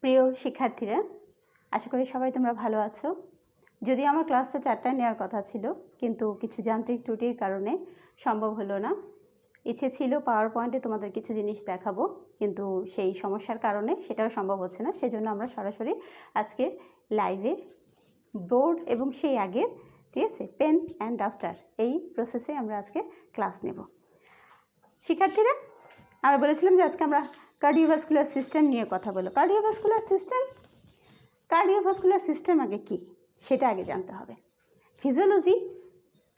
প্রিয় শিক্ষার্থীরা, আশা করি সবাই তোমরা ভালো আছো। যদিও আমার ক্লাসটা 4টায় নেওয়ার কথা ছিল, কিন্তু কিছু যান্ত্রিক ত্রুটির কারণে সম্ভব হলো না। ইচ্ছে ছিল পাওয়ার পয়েন্টে তোমাদের কিছু জিনিস দেখাবো, কিন্তু সেই সমস্যার কারণে সেটাও সম্ভব হচ্ছে না। সেজন্য আমরা সরাসরি আজকে লাইভে বোর্ড এবং সেই আগের, ঠিক আছে, পেন অ্যান্ড ডাস্টার এই প্রসেসে আমরা আজকে ক্লাস নেব। শিক্ষার্থীরা, আমরা বলেছিলাম যে আজকে আমরা কার্ডিওভাস্কুলার সিস্টেম নিয়ে কথা বলবো। কার্ডিওভাস্কুলার সিস্টেম আগে কি সেটা আগে জানতে হবে। ফিজিওলজি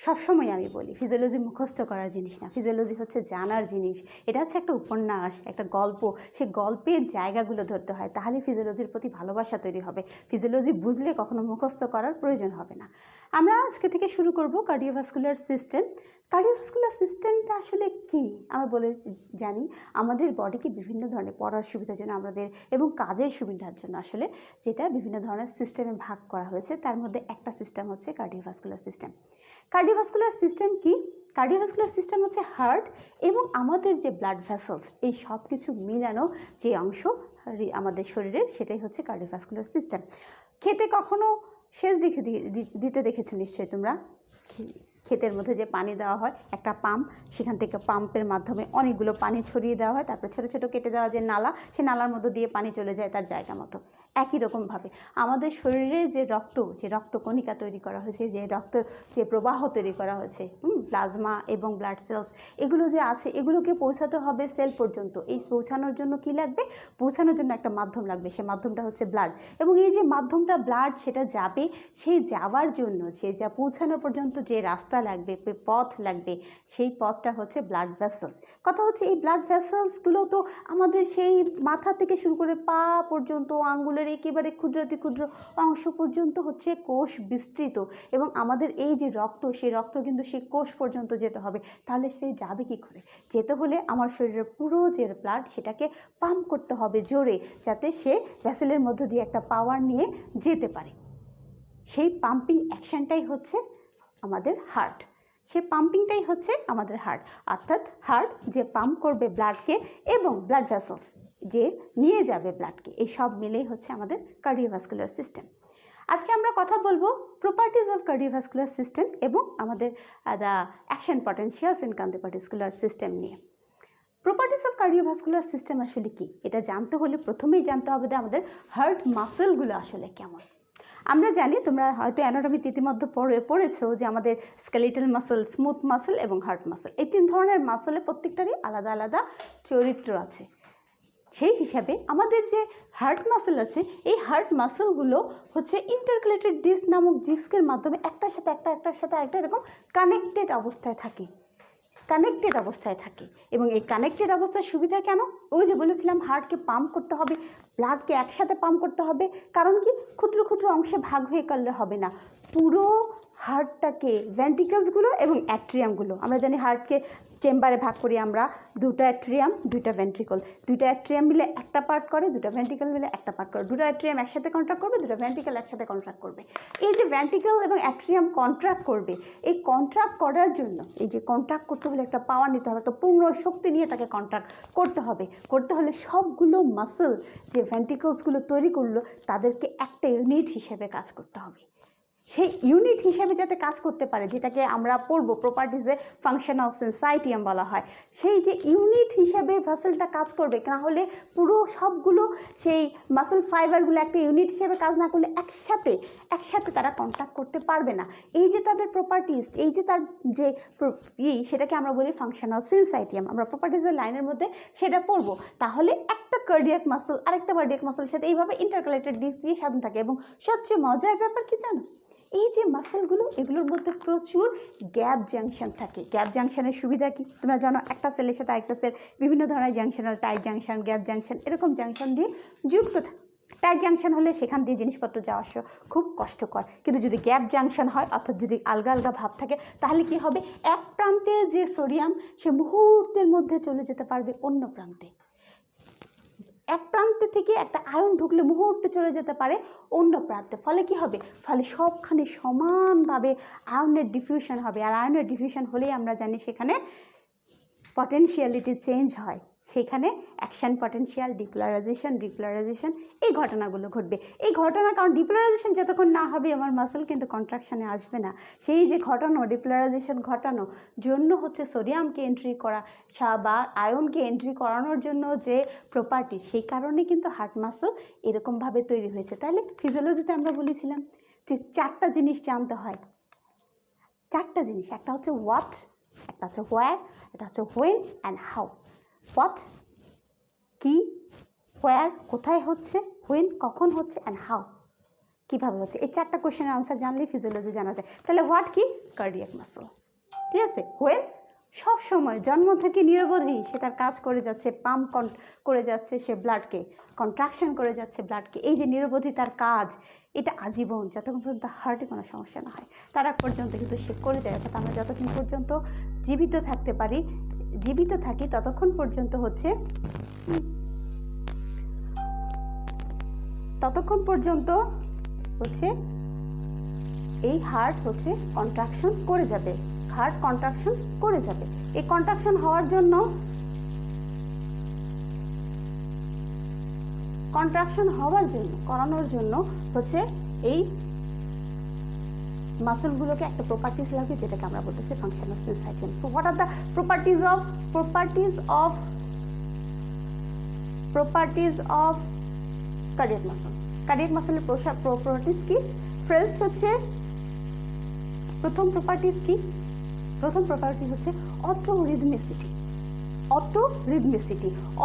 সবসময় আমি বলি, ফিজিওলজি মুখস্থ করার জিনিস না, ফিজিওলজি হচ্ছে জানার জিনিস। এটা হচ্ছে একটা উপন্যাস, একটা গল্প। সেই গল্পের জায়গাগুলো ধরতে হয়, তাহলে ফিজিওলজির প্রতি ভালোবাসা তৈরি হবে। ফিজিওলজি বুঝলে কখনো মুখস্থ করার প্রয়োজন হবে না। আমরা আজকে থেকে শুরু করব কার্ডিওভাস্কুলার সিস্টেম। কার্ডিওভাস্কুলার সিস্টেমটা আসলে কি আমরা বলে জানি, আমাদের বডিকে বিভিন্ন ধরনের পড়ার সুবিধার জন্য আমাদের এবং কাজের সুবিধার জন্য আসলে যেটা বিভিন্ন ধরনের সিস্টেমে ভাগ করা হয়েছে, তার মধ্যে একটা সিস্টেম হচ্ছে কার্ডিওভাস্কুলার সিস্টেম। কার্ডিওভাস্কুলার সিস্টেম কি? কার্ডিওভাস্কুলার সিস্টেম হচ্ছে হার্ট এবং আমাদের যে ব্লাড ভেসেলস, এই সব কিছু মিলানো যে অংশ আমাদের শরীরের, সেটাই হচ্ছে কার্ডিওভাস্কুলার সিস্টেম। খেতে কখনো সেচ দিতে দেখেছো নিশ্চয়ই তোমরা। ক্ষেতের মধ্যে যে পানি দেওয়া হয়, একটা পাম্প, সেখান থেকে পাম্পের মাধ্যমে অনেকগুলো পানি ছড়িয়ে দেওয়া হয়, তারপর ছোটো ছোটো কেটে দেওয়া যে নালা, সে নালার মধ্যে দিয়ে পানি চলে যায় তার জায়গা মতো। একই রকমভাবে আমাদের শরীরে যে রক্তকণিকা তৈরি করা হয়েছে, যে প্রবাহ তৈরি করা হয়েছে, প্লাজমা এবং ব্লাড সেলস, এগুলো যে আছে, এগুলোকে পৌঁছাতে হবে সেল পর্যন্ত। এই পৌঁছানোর জন্য কি লাগবে? পৌঁছানোর জন্য একটা মাধ্যম লাগবে, সে মাধ্যমটা হচ্ছে ব্লাড। এবং এই যে মাধ্যমটা ব্লাড, সেটা যাবে, সেই যাওয়ার জন্য যা পৌঁছানো পর্যন্ত যে রাস্তা লাগবে, পথ লাগবে, সেই পথটা হচ্ছে ব্লাড ভেসেলস। কথা হচ্ছে এই ব্লাড ভেসেলসগুলো তো আমাদের সেই মাথা থেকে শুরু করে পা পর্যন্ত, আঙ্গুলের একেবারে ক্ষুদ্রাতি ক্ষুদ্র অংশ পর্যন্ত হচ্ছে কোষ বিস্তৃত। এবং আমাদের এই যে রক্ত, সেই রক্ত কিন্তু সেই কোষ পর্যন্ত যেতে হবে। তাহলে সে যাবে কি করে? যেতে হলে আমার শরীরের পুরো যে ব্লাড, সেটাকে পাম্প করতে হবে জোরে, যাতে সে ভেসেলের মধ্য দিয়ে একটা পাওয়ার নিয়ে যেতে পারে। সেই পাম্পিং অ্যাকশনটাই হচ্ছে আমাদের হার্ট। সেই পাম্পিংটাই হচ্ছে আমাদের হার্ট। অর্থাৎ হার্ট যে পাম্প করবে ব্লাডকে এবং ব্লাড ভেসেলস যে নিয়ে যাবে ব্লাডকে, এই সব মিলেই হচ্ছে আমাদের কার্ডিওভাস্কুলার সিস্টেম। আজকে আমরা কথা বলবো প্রপার্টিজ অফ কার্ডিওভাস্কুলার সিস্টেম এবং আমাদের the action potentials in cardiovascular system নিয়ে। প্রপার্টিজ অফ কার্ডিওভাস্কুলার সিস্টেম আসলে কি, এটা জানতে হলে প্রথমেই জানতে হবে যে আমাদের হার্ট মাসেলগুলো আসলে কেমন। আমরা জানি, তোমরা হয়তো অ্যানাটমিতে ইতিমধ্যে পড়েছো যে আমাদের স্কেলিটাল মাসেল, স্মুথ মাসেল এবং হার্ট মাসেল, এই 3 ধরনের মাসেলের প্রত্যেকটারই আলাদা আলাদা চরিত্র আছে। সেই হিসাবে আমাদের যে হার্ট মাসেল আছে, এই হার্ট মাসেলগুলো হচ্ছে ইন্টারক্যালেটেড ডিস্ক নামক ডিস্কের মাধ্যমে একটার সাথে একটা এরকম কানেক্টেড অবস্থায় থাকে। এবং এই কানেক্টেড অবস্থার সুবিধা কেন? ওই যে বলেছিলাম, হার্টকে পাম্প করতে হবে, ব্লাডকে একসাথে পাম্প করতে হবে। কারণ কি? ক্ষুদ্র ক্ষুদ্র অংশে ভাগ হয়ে করলে হবে না। পুরো হার্টটাকে, ভেন্ট্রিকলসগুলো এবং অ্যাট্রিয়ামগুলো, আমরা জানি হার্টকে চেম্বারে ভাগ করি আমরা, 2টা অ্যাট্রিয়াম, 2টা ভেন্ট্রিকল। 2টা অ্যাট্রিয়াম মিলে একটা পার্ট করে, 2টা ভেন্ট্রিকল মিলে একটা পার্ট করে। 2টা অ্যাট্রিয়াম একসাথে কন্ট্রাক্ট করবে, 2টা ভেন্ট্রিকল একসাথে কন্ট্রাক্ট করবে। এই যে ভেন্ট্রিকল এবং অ্যাট্রিয়াম কন্ট্রাক্ট করবে, এই কন্ট্রাক্ট করার জন্য, এই যে কন্ট্রাক্ট করতে হলে একটা পাওয়ার নিতে হবে, একটা পূর্ণ শক্তি নিয়ে তাকে কন্ট্রাক্ট করতে হলে সবগুলো মাসেল যে ভেন্ট্রিকলসগুলো তৈরি করলো, তাদেরকে একটা ইউনিট হিসেবে কাজ করতে হবে। সেই ইউনিট হিসেবে যাতে কাজ করতে পারে, যেটাকে আমরা পড়বো প্রপার্টিজে ফাংশনাল সিনসাইটিয়াম বলা হয়, সেই যে ইউনিট হিসেবে ভেসেলটা কাজ করবে, না হলে পুরো সবগুলো সেই মাসেল ফাইবারগুলো একটা ইউনিট হিসেবে কাজ না করলে একসাথে তারা কন্ট্যাক্ট করতে পারবে না। এই যে তাদের প্রপার্টিজ, এই যে তার যে সেটাকে আমরা বলি ফাংশনাল সিনসাইটিয়াম। আমরা প্রপার্টিজের লাইনের মধ্যে সেটা পড়বো। তাহলে একটা কার্ডিয়াক মাসেল আরেকটা কার্ডিয়াক মাসেলের সাথে এইভাবে ইন্টারকালেটেড ডিস্ক দিয়ে সাধন থাকে। এবং সবচেয়ে মজার ব্যাপার কি জানো? এই যে মাসেলগুলো, এগুলোর মধ্যে প্রচুর গ্যাপ জাংশন থাকে। গ্যাপ জাংশনের সুবিধা কি তোমরা জানো? একটা সেলের সাথে আরেকটা সেল বিভিন্ন ধরনের junction, tight junction, gap junction, এরকম জাংশন দিয়ে যুক্ত থাকে। টাইট জাংশন হলে সেখান দিয়ে জিনিসপত্র যাওয়া আসা খুব কষ্টকর, কিন্তু যদি গ্যাপ জাংশন হয়, অর্থাৎ যদি আলগা আলগা ভাব থাকে, তাহলে কি হবে? এক প্রান্তে যে সোডিয়াম, সে মুহূর্তের মধ্যে চলে যেতে পারবে অন্য প্রান্তে। এক প্রান্তে থেকে একটা আয়ন ঢুকলে মুহূর্তে চলে যেতে পারে অন্য প্রান্তে। ফলে কি হবে? ফলে সবখানে সমানভাবে আয়নের ডিফিউশন হবে। আর আয়নের ডিফিউশন হলেই আমরা জানি সেখানে পটেনশিয়ালিটি চেঞ্জ হয়, সেখানে অ্যাকশন পটেনশিয়াল, ডিপোলারাইজেশন এই ঘটনাগুলো ঘটবে। এই ঘটনা, কারণ ডিপোলারাইজেশন যতক্ষণ না হবে আমার মাসল কিন্তু কন্ট্রাকশনে আসবে না। সেই যে ঘটানো ডিপোলারাইজেশন ঘটানো জন্য হচ্ছে সোডিয়ামকে এন্ট্রি করা বা আয়নকে এন্ট্রি করানোর জন্য যে প্রপার্টি, সেই কারণে কিন্তু হার্ট মাসল এরকমভাবে তৈরি হয়েছে। তাহলে ফিজিওলজিতে আমরা বলেছিলাম যে 4টা জিনিস জানতে হয়, 4টা জিনিস। একটা হচ্ছে হোয়াট, একটা হচ্ছে হোয়ার, এটা হচ্ছে হোয়েন অ্যান্ড হাউ। হোয়াট কি, হোয়ার কোথায় হচ্ছে, হোয়েন কখন হচ্ছে, অ্যান্ড হাউ কীভাবে হচ্ছে। এই 4টা কোয়েশ্চেনের আনসার জানলেই ফিজিওলজি জানা যায়। তাহলে হোয়াট কি, কার্ডিয়াক মাসল, ঠিক আছে। হোয়েন সব সময় জন্ম থেকে নিরবধি সে তার কাজ করে যাচ্ছে, পাম্প করে যাচ্ছে সে ব্লাডকে, কন্ট্রাকশন করে যাচ্ছে ব্লাডকে। এই যে নিরবধি তার কাজ, এটা আজীবন, যতক্ষণ পর্যন্ত হার্টে কোনো সমস্যা না হয় তার আগ পর্যন্ত কিন্তু সে করে যায়। অর্থাৎ আমরা যতক্ষণ পর্যন্ত জীবিত থাকতে পারি, জীবিত থাকি, ততক্ষণ পর্যন্ত হচ্ছে এই হার্ট হচ্ছে কন্ট্রাকশন করে যাবে, হার্ট কন্ট্রাকশন করে যাবে। এই কন্ট্রাকশন হওয়ার জন্য, করানোর জন্য হচ্ছে এই মাসলগুলোকে একটা প্রপার্টিজ লাগে, যেটাকে আমরা বলতেছি function of syncytium. So what are the properties of cardiac মাসল? কার্ডিয়াক মাসলের প্রপার্টিজ কি? ফার্স্ট হচ্ছে, প্রথম প্রপার্টিজ কি? প্রথম প্রপার্টি হচ্ছে autorhythmicity,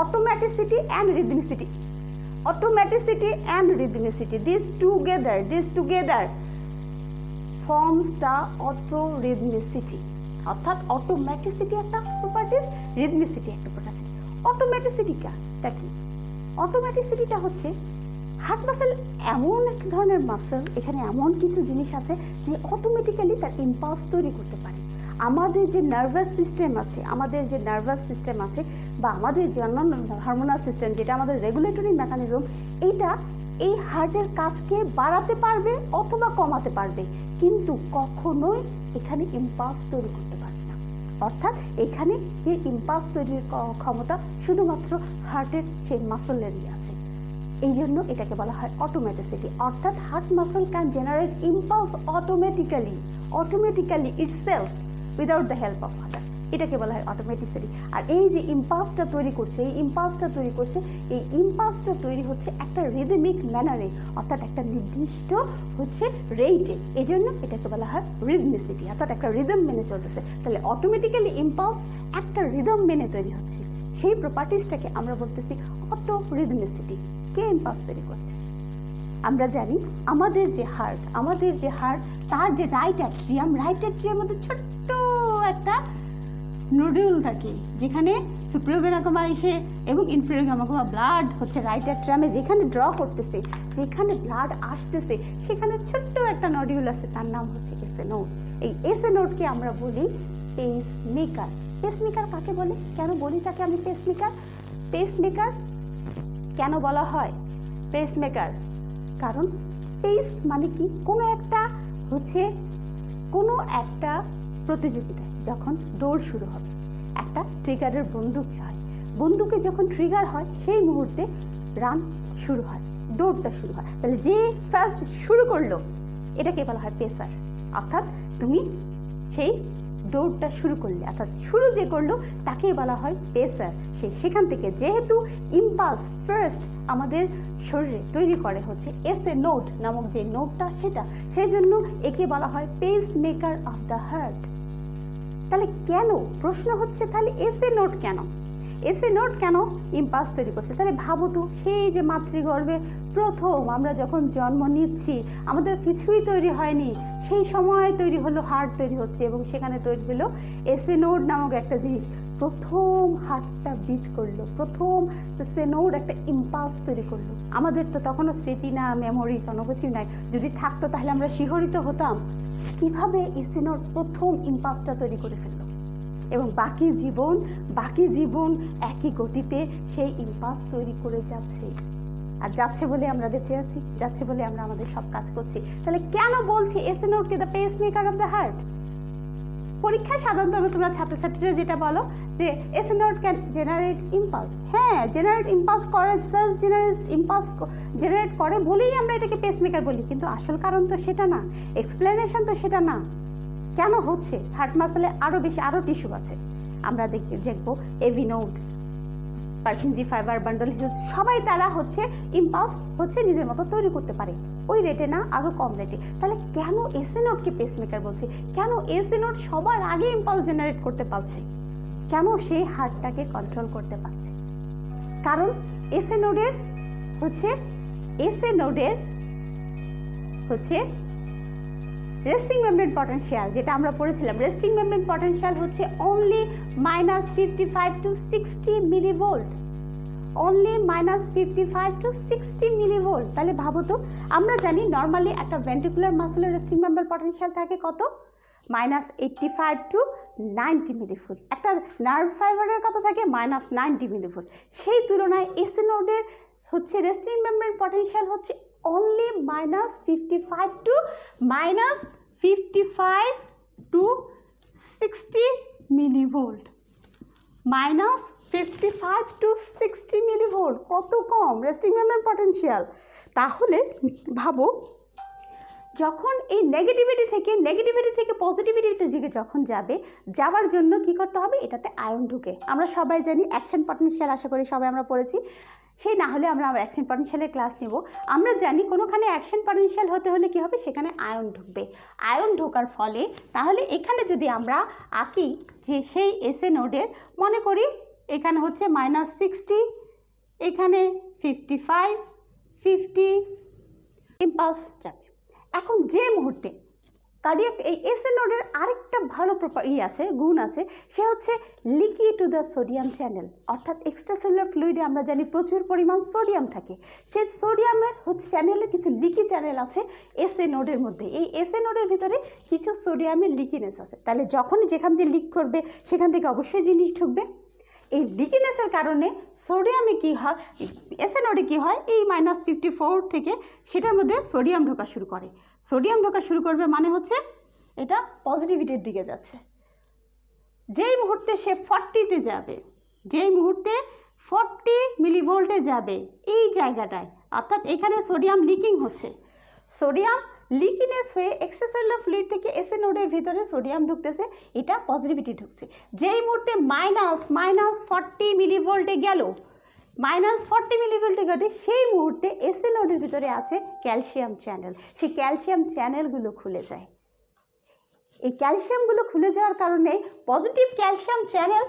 automaticity and rhythmicity. These together forms the autorhythmicity. অর্থাৎ অটোমেটিসিটি একটা প্রপার্টিজ, রিদমিসিটি একটা প্রপার্টিজ। অটোমেটিসিটিটা কি? অটোমেটিসিটিটা হচ্ছে হার্ট মাসল এমন এক ধরনের মাসল, এখানে এমন কিছু জিনিস আছে যে অটোমেটিক্যালি তার ইম্পালস তৈরি করতে পারে। আমাদের যে নার্ভাস সিস্টেম আছে বা আমাদের যে অন্যান্য হরমোনাল সিস্টেম, যেটা আমাদের রেগুলেটরি মেকানিজম, এইটা এই হার্টের কাজকে বাড়াতে পারবে অথবা কমাতে পারবে, কিন্তু কখনোই এখানে ইম্পালস তৈরি করতে পারবে না। অর্থাৎ এখানে যে ইম্পালস তৈরির ক্ষমতা শুধুমাত্র হার্টের সেই মাসলেরই আছে। এই জন্য এটাকে বলা হয় অটোমেটিসিটি। অর্থাৎ heart muscle can generate impulse automatically itself without the help of other. এটাকে বলা হয় অটোমেটিসিটি। আর এই যে ইম্পালসটা তৈরি করছে, এই ইম্পালসটা তৈরি হচ্ছে একটা রিদমিক ম্যানারে, অর্থাৎ একটা নির্দিষ্ট হচ্ছে রেটে। এই জন্য এটাকে বলা হয় রিদমিসিটি, অর্থাৎ একটা রিদম মেনে চলতেছে। তাহলে অটোমেটিক্যালি ইম্পালস একটা রিদম মেনে তৈরি হচ্ছে, সেই প্রপার্টিসটাকে আমরা বলতেছি অটোরিদমিসিটি। কে ইম্পালস তৈরি করছে? আমরা জানি আমাদের যে হার্ট তার যে রাইট অ্যাট্রিয়াম মধ্যে ছোট্ট একটা নোডিউল থাকে, যেখানে সুপিরিয়র ভেনা কাভা এবং ইনফেরিয়র ভেনা কাভা ব্লাড হচ্ছে রাইট অ্যাট্রিয়ামে যেখানে ড্র করতেছে, যেখানে ব্লাড আসতেছে, সেখানে ছোট্ট একটা নডিউল আছে, তার নাম হচ্ছে এসএ নোড। এই এসএ নোডকে আমরা বলি পেসমেকার। পেসমেকার কাকে বলে, কেন বলি তাকে আমি পেসমেকার কেন বলা হয় পেসমেকার? কারণ পেস মানে কি, কোনো একটা প্রতিযোগিতায় যখন দৌড় শুরু হবে, একটা ট্রিগারের বন্দুকে যখন ট্রিগার হয়, সেই মুহূর্তে রান শুরু হয়, দৌড়টা শুরু হয়। তাহলে যে ফার্স্ট শুরু করলো, এটাকে বলা হয় পেসার। অর্থাৎ তুমি সেই দৌড়টা শুরু করলে, অর্থাৎ শুরু যে করলো তাকেই বলা হয় পেসার। সেখান থেকে যেহেতু ইম্পালস ফার্স্ট আমাদের শরীরে তৈরি করে হচ্ছে এসএ নোড নামক যে নোডটা, সেই জন্য একে বলা হয় pace maker of the heart. তাহলে কেন, প্রশ্ন হচ্ছে তাহলে এসএ নোড কেন ইম্পালস তৈরি করছে? তাহলে ভাবো তো, সেই যে মাতৃগর্ভে প্রথম আমরা যখন জন্ম নিচ্ছি, আমাদের কিছুই তৈরি হয়নি, সেই সময় তৈরি হলো, হার্ট তৈরি হচ্ছে, এবং সেখানে তৈরি হলো এসএ নোড নামক একটা জিনিস। প্রথম হার্টটা বিট করলো, প্রথম এসএ নোড একটা ইম্পালস তৈরি করলো। আমাদের তো তখনও স্মৃতি না, মেমোরি, কোনো কিছুই নাই। যদি থাকতো তাহলে আমরা শিহরিত হতাম কিভাবে এসএ নোড প্রথম ইম্পালসটা তৈরি করে ফেললো, এবং বাকি জীবন একই গতিতে সেই ইম্পালস তৈরি করে যাচ্ছে। আর যাচ্ছে বলে আমরা বেঁচে আছি, যাচ্ছে বলে আমরা আমাদের সব কাজ করছি। তাহলে কেন বলছি এসএ নোডকে the pacemaker of the heart? পরীক্ষায় সাধারণত তোমরা ছাত্রছাত্রীরা যেটা বলো যে SA node can generate impulse. হ্যাঁ, জেনারেট ইম্পালস করে, সেলফ জেনারেট ইম্পালস জেনারেট করে বলেই আমরা এটাকে পেসমেকার বলি, কিন্তু আসল কারণ তো সেটা না, এক্সপ্লেনেশন তো সেটা না। কেন হচ্ছে? হার্ট মাসেলে আরও টিস্যু আছে, আমরা দেখবো AV node, Purkinje fibre, bundle His, সবাই তারা হচ্ছে ইম্পালস হচ্ছে নিজের মতো তৈরি করতে পারে, ওই রেটে না, আরও কম রেটে। তাহলে কেন এসএ নোডকে পেসমেকার বলছে? কেন এসএ নোড সবার আগে ইম্পালস জেনারেট করতে পারছে? কেন সে হার্টটাকে কন্ট্রোল করতে পারছে? কারণ এসএ নোডের হচ্ছে রেস্টিং মেমব্রেন পটেনশিয়াল, যেটা আমরা পড়েছিলাম, রেস্টিং মেমব্রেন পটেনশিয়াল হচ্ছে only -55 to 60 millivolt, only -55 to 60 millivolt. তাহলে ভাবো তো, আমরা জানি নর্মালি একটা ভেন্ট্রিকুলার মাসেলের রেস্টিং মেমব্রেন পটেনশিয়াল থাকে কত? -85 to 90 মিলিভোল্ট। একটা নার্ভ ফাইবারের কত থাকে? -90 মিলিভোল্ট। সেই তুলনায় এসএ নোডের হচ্ছে রেস্টিং মেমব্রেন পটেনশিয়াল হচ্ছে only -55 to 60 millivolt. -55 to 60 millivolt, কত কম রেস্টিং মেমব্রেন পটেনশিয়াল। তাহলে ভাবো, যখন এই নেগেটিভিটি থেকে পজিটিভিটিতে দিকে যখন যাওয়ার জন্য কি করতে হবে? এটাতে আয়ন ঢুকে। আমরা সবাই জানি অ্যাকশন পটেনশিয়াল, আশা করি সবাই আমরা পড়েছি, সেই না হলে আমরা অ্যাকশন পটেনশিয়ালের ক্লাস নেব। আমরা জানি কোনোখানে অ্যাকশন পটেনশিয়াল হতে হলে কি হবে? সেখানে আয়ন ঢুকবে। আয়ন ঢোকার ফলে তাহলে এখানে যদি আমরা আঁকি যে সেই এসএ নোডের, মনে করি এখানে হচ্ছে -60, এখানে 55, 50 ইম্পালস যাবে। এখন যে মুহূর্তে কার্ডিয়াক এই এসএ নোডের আরেকটা ভালো গুণ আছে, সে হচ্ছে leaky to the sodium channel, অর্থাৎ এক্সট্রাসেলুলার ফ্লুইডে আমরা জানি প্রচুর পরিমাণ সোডিয়াম থাকে। সেই সোডিয়ামের হচ্ছে চ্যানেলে কিছু লিকি চ্যানেল আছে এসএ নোডের মধ্যে। এই এসএ নোডের ভিতরে কিছু সোডিয়ামের লিকিনেস আছে। তাহলে যখনই যেখান দিয়ে লিক করবে সেখান থেকে অবশ্যই জিনিস ঢুকবে। এই লিকিনেসের কারণে সোডিয়ামে কি হয়, এসএ নোডে কি হয়, এই -54 থেকে সেটার মধ্যে সোডিয়াম ঢোকা শুরু করে। সোডিয়াম ঢোকা শুরু করবে মানে হচ্ছে এটা পজিটিভিটির দিকে যাচ্ছে। যেই মুহূর্তে সে 40-তে যাবে, যেই মুহূর্তে 40 মিলিভোল্টে যাবে, এই জায়গাটায় অর্থাৎ এখানে সোডিয়াম লিকিং হচ্ছে, সোডিয়াম লিকিনেস হয়ে এক্সট্রাসেলুলার ফ্লুইড থেকে এসএ নোডের ভিতরে সোডিয়াম ঢুকতেছে, এটা পজিটিভিটি ঢুকছে। যেই মুহূর্তে -40 মিলিভোল্টে গেল, -40 মিলিভোল্টে গেলে সেই মুহূর্তে এসএ নোডের ভিতরে আছে ক্যালসিয়াম চ্যানেল, সেই ক্যালসিয়াম চ্যানেলগুলো খুলে যায়। এই ক্যালসিয়ামগুলো খুলে যাওয়ার কারণে পজিটিভ ক্যালসিয়াম চ্যানেল,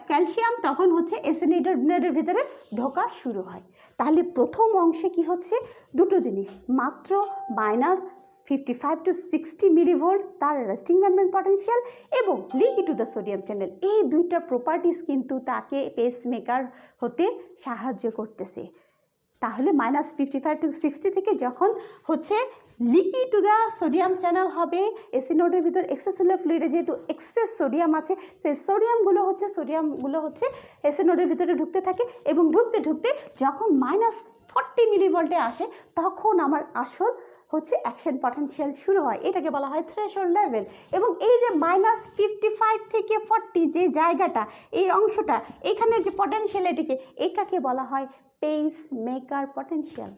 ক্যালসিয়াম তখন হচ্ছে এসএ নোডের ভিতরে ঢোকা শুরু হয়। তাহলে প্রথম অংশে কি হচ্ছে? দুটো জিনিস, মাত্র -55 to 60 মিলিভোল্ট তার রেস্টিং মেমব্রেন পটেনশিয়াল এবং leaky to the sodium channel, এই দুইটা প্রপার্টিস কিন্তু তাকে পেসমেকার হতে সাহায্য করতেছে। তাহলে -55 to 60 থেকে যখন হচ্ছে leaky to the sodium channel হবে, এসি নোডের ভিতর এক্সট্রাসেলুলার ফ্লুইডে যেহেতু এক্সেস সোডিয়াম আছে, সেই সোডিয়ামগুলো হচ্ছে এসি নোডের ভিতরে ঢুকতে থাকে এবং ঢুকতে ঢুকতে যখন -40 মিলিভোল্টে আসে, তখন আমার আসল হচ্ছে অ্যাকশন পটেনশিয়াল শুরু হয়। এটাকে বলা হয় থ্রেশহোল্ড লেভেল। এবং এই যে -55 থেকে 40 যে জায়গাটা, এই অংশটা, এখানের যে পটেনশিয়াল, এটাকে বলা হয় পেস মেকার পটেনশিয়াল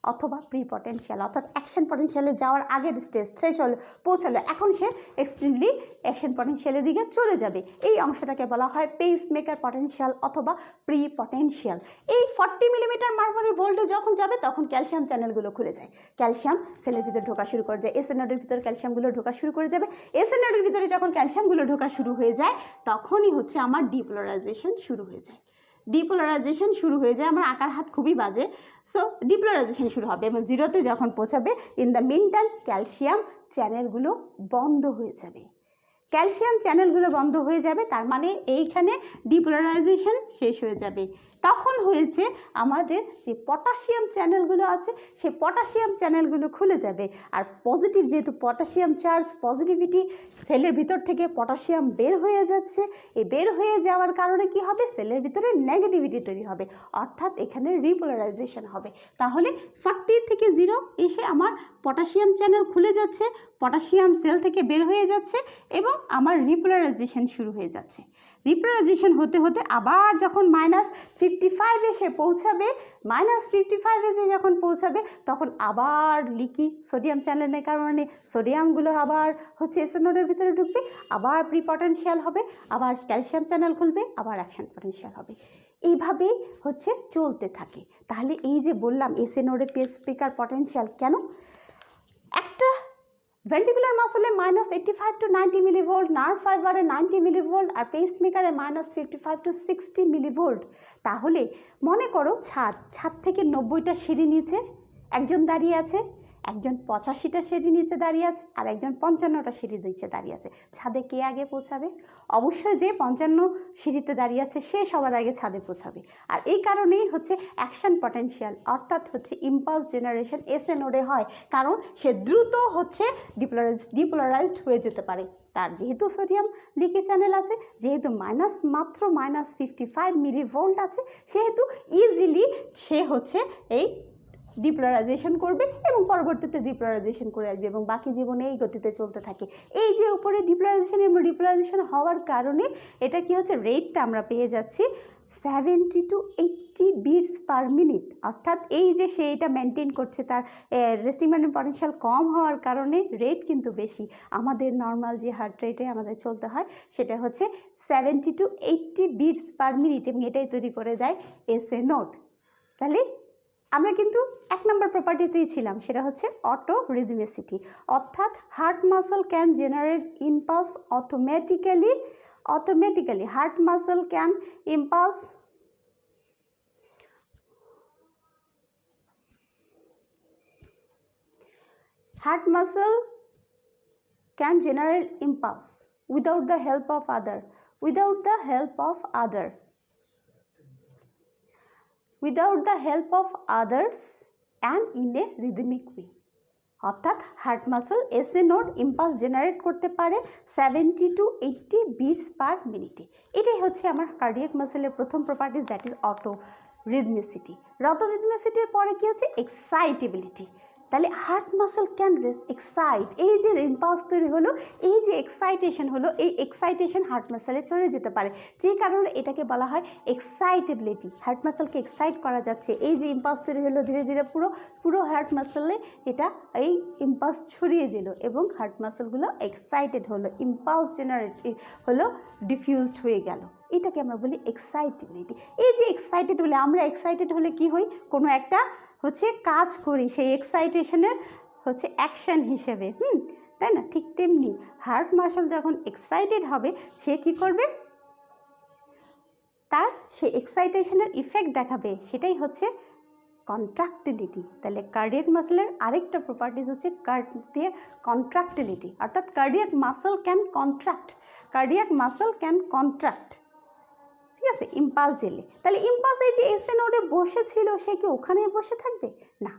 অথবা প্রি পটেনশিয়াল, অর্থাৎ অ্যাকশন পটেনশিয়ালে যাওয়ার আগের স্টেজ থ্রেশহোল্ড পৌঁছালো, এখন সে এক্সট্রিমলি অ্যাকশন পটেনশিয়ালের দিকে চলে যাবে। এই অংশটাকে বলা হয় পেস মেকার পটেনশিয়াল অথবা প্রি পটেনশিয়াল। এই 40 মিলিমিটার মার্কারি ভোল্টে যখন যাবে তখন ক্যালসিয়াম চ্যানেলগুলো খুলে যায়, ক্যালসিয়াম সেলের ভিতরে ঢোকা শুরু করে যায়, এসএ নোডের ভিতরে ক্যালসিয়ামগুলো ঢোকা শুরু করে যাবে। এসএ নোডের ভিতরে যখন ক্যালসিয়ামগুলো ঢোকা শুরু হয়ে যায়, তখনই হচ্ছে আমার ডিপোলারাইজেশন শুরু হয়ে যায়। ডিপোলারাইজেশন শুরু হয়ে যায়, আমার আঁকার হাত খুবই বাজে। সো ডিপোলারাইজেশন শুরু হবে এবং জিরোতে যখন পৌঁছাবে, in the meantime calcium চ্যানেলগুলো বন্ধ হয়ে যাবে। ক্যালসিয়াম চ্যানেলগুলো বন্ধ হয়ে যাবে, তার মানে এইখানে ডিপোলারাইজেশন শেষ হয়ে যাবে। তখন হয়েছে আমাদের যে পটাশিয়াম চ্যানেলগুলো আছে, সেই পটাশিয়াম চ্যানেলগুলো খুলে যাবে। আর পজিটিভ, যেহেতু পটাশিয়াম চার্জ, পজিটিভিটি সেলের ভিতর থেকে পটাশিয়াম বের হয়ে যাচ্ছে, এই বের হয়ে যাওয়ার কারণে কি হবে? সেলের ভিতরে নেগেটিভিটি তৈরি হবে, অর্থাৎ এখানে রিপোলারাইজেশন হবে। তাহলে 40 থেকে 0 এসে আমার পটাশিয়াম চ্যানেল খুলে যাচ্ছে, পটাশিয়াম সেল থেকে বের হয়ে যাচ্ছে এবং আমার রিপোলারাইজেশন শুরু হয়ে যাচ্ছে। রিপোলারাইজেশন হতে হতে আবার যখন -55 এসে পৌঁছাবে, -55 এসে যখন পৌঁছাবে তখন আবার লিকি সোডিয়াম চ্যানেলের কারণে সোডিয়ামগুলো আবার হচ্ছে এসএন নোডের ভিতরে ঢুকবে, আবার প্রি পটেনশিয়াল হবে, আবার ক্যালসিয়াম চ্যানেল খুলবে, আবার অ্যাকশন পটেনশিয়াল হবে। এইভাবেই হচ্ছে চলতে থাকে। তাহলে এই যে বললাম এসএন নোডের স্পিকার পটেনশিয়াল কেন, একটা ভেন্টিকুলার মাসলে -85 to 90 মিলিভোল্ট, নার্ভ ফাইবারে 90 মিলিভোল্ট, আর পেসমেকারে -55 to 60 মিলিভোল্ট। তাহলে মনে করো ছাদ থেকে 90টা সিঁড়ি নিচে একজন দাঁড়িয়ে আছে, একজন 85টা সিঁড়ি নিচে দাঁড়িয়ে আছে, আর একজন 55টা সিঁড়ি নিচে দাঁড়িয়ে আছে। ছাদে কে আগে পৌঁছাবে? অবশ্যই যে 55 সিঁড়িতে দাঁড়িয়ে আছে সে সবার আগে ছাদে পৌঁছাবে। আর এই কারণেই হচ্ছে অ্যাকশন পটেনশিয়াল অর্থাৎ হচ্ছে ইম্পালস জেনারেশন এসএন নোডে হয়, কারণ সে দ্রুত হচ্ছে ডিপোলারাইজড হয়ে যেতে পারে। তার যেহেতু সোডিয়াম লিকি চ্যানেল আছে, যেহেতু মাত্র -55 মিলিভোল্ট আছে, সেহেতু ইজিলি সে হচ্ছে এই ডিপোলারাইজেশন করবে এবং পরবর্তীতে ডিপোলারাইজেশন করে আসবে এবং বাকি জীবনে এই গতিতে চলতে থাকে। এই যে উপরে ডিপোলারাইজেশন হওয়ার কারণে এটা কি হচ্ছে, রেটটা আমরা পেয়ে যাচ্ছি 70 to 80 বিটস পার মিনিট। অর্থাৎ এই যে সে এটা মেনটেন করছে, তার রেস্টিং মেমব্রেন পটেনশিয়াল কম হওয়ার কারণে রেট কিন্তু বেশি। আমাদের নর্মাল যে হার্ট রেটে আমাদের চলতে হয় সেটা হচ্ছে 70 to 80 বিটস পার মিনিট, এবং এটাই তৈরি করে দেয় এসএ নোড। তাহলে আমরা কিন্তু 1 নম্বর প্রপার্টিতেই ছিলাম, সেটা হচ্ছে অটো রিদমিসিটি, অর্থাৎ heart muscle can generate impulse automatically. Heart muscle can impulse heart muscle can generate impulse without the help of other others and in a rhythmic way। অর্থাৎ heart muscle SA node impulse generate করতে পারে 70 to 80 bits পার মিনিটে। এটাই হচ্ছে আমার cardiac মাসেলের প্রথম properties, that is auto rhythmicity. Auto রিদমিসিটির পরে কি হচ্ছে, এক্সাইটেবিলিটি। তাহলে হার্ট মাসল ক্যান এক্সাইট, এই যে ইম্পালস তৈরি হলো, এই যে এক্সাইটেশন হলো, এই এক্সাইটেশন হার্ট মাসলে চলে যেতে পারে, যে কারণে এটাকে বলা হয় এক্সাইটেবিলিটি। হার্ট মাসলকে এক্সাইট করা যাচ্ছে, এই যে ইম্পালস তৈরি হলো ধীরে ধীরে পুরো হার্ট মাসলে এটা এই ইম্পালস ছড়িয়ে দিল এবং হার্ট মাসলগুলো এক্সাইটেড হলো, ইম্পালস জেনারেট হলো, ডিফিউজড হয়ে গেল। এটাকে আমরা বলি এক্সাইটেবিলিটি। এই যে এক্সাইটেড হলে, আমরা এক্সাইটেড হলে কি হই, কোনো একটা হচ্ছে কাজ করি, সেই এক্সাইটেশনের হচ্ছে অ্যাকশন হিসেবে, তাই না? ঠিক তেমনি হার্ট মাসল যখন এক্সাইটেড হবে সে কি করবে, তার সেই এক্সাইটেশনের ইফেক্ট দেখাবে, সেটাই হচ্ছে কন্ট্রাক্টিলিটি। তাহলে কার্ডিয়াক মাসলের আরেকটা প্রপার্টিস হচ্ছে কার্ডিয়াক কন্ট্রাক্টিলিটি, অর্থাৎ কার্ডিয়াক মাসল ক্যান কন্ট্রাক্ট, ঠিক আছে, ইম্পালস জেলে। তাহলে ইম্পালস এই যে এসএ নোডে বসেছিল সে কি ওখানেই বসে থাকবে না,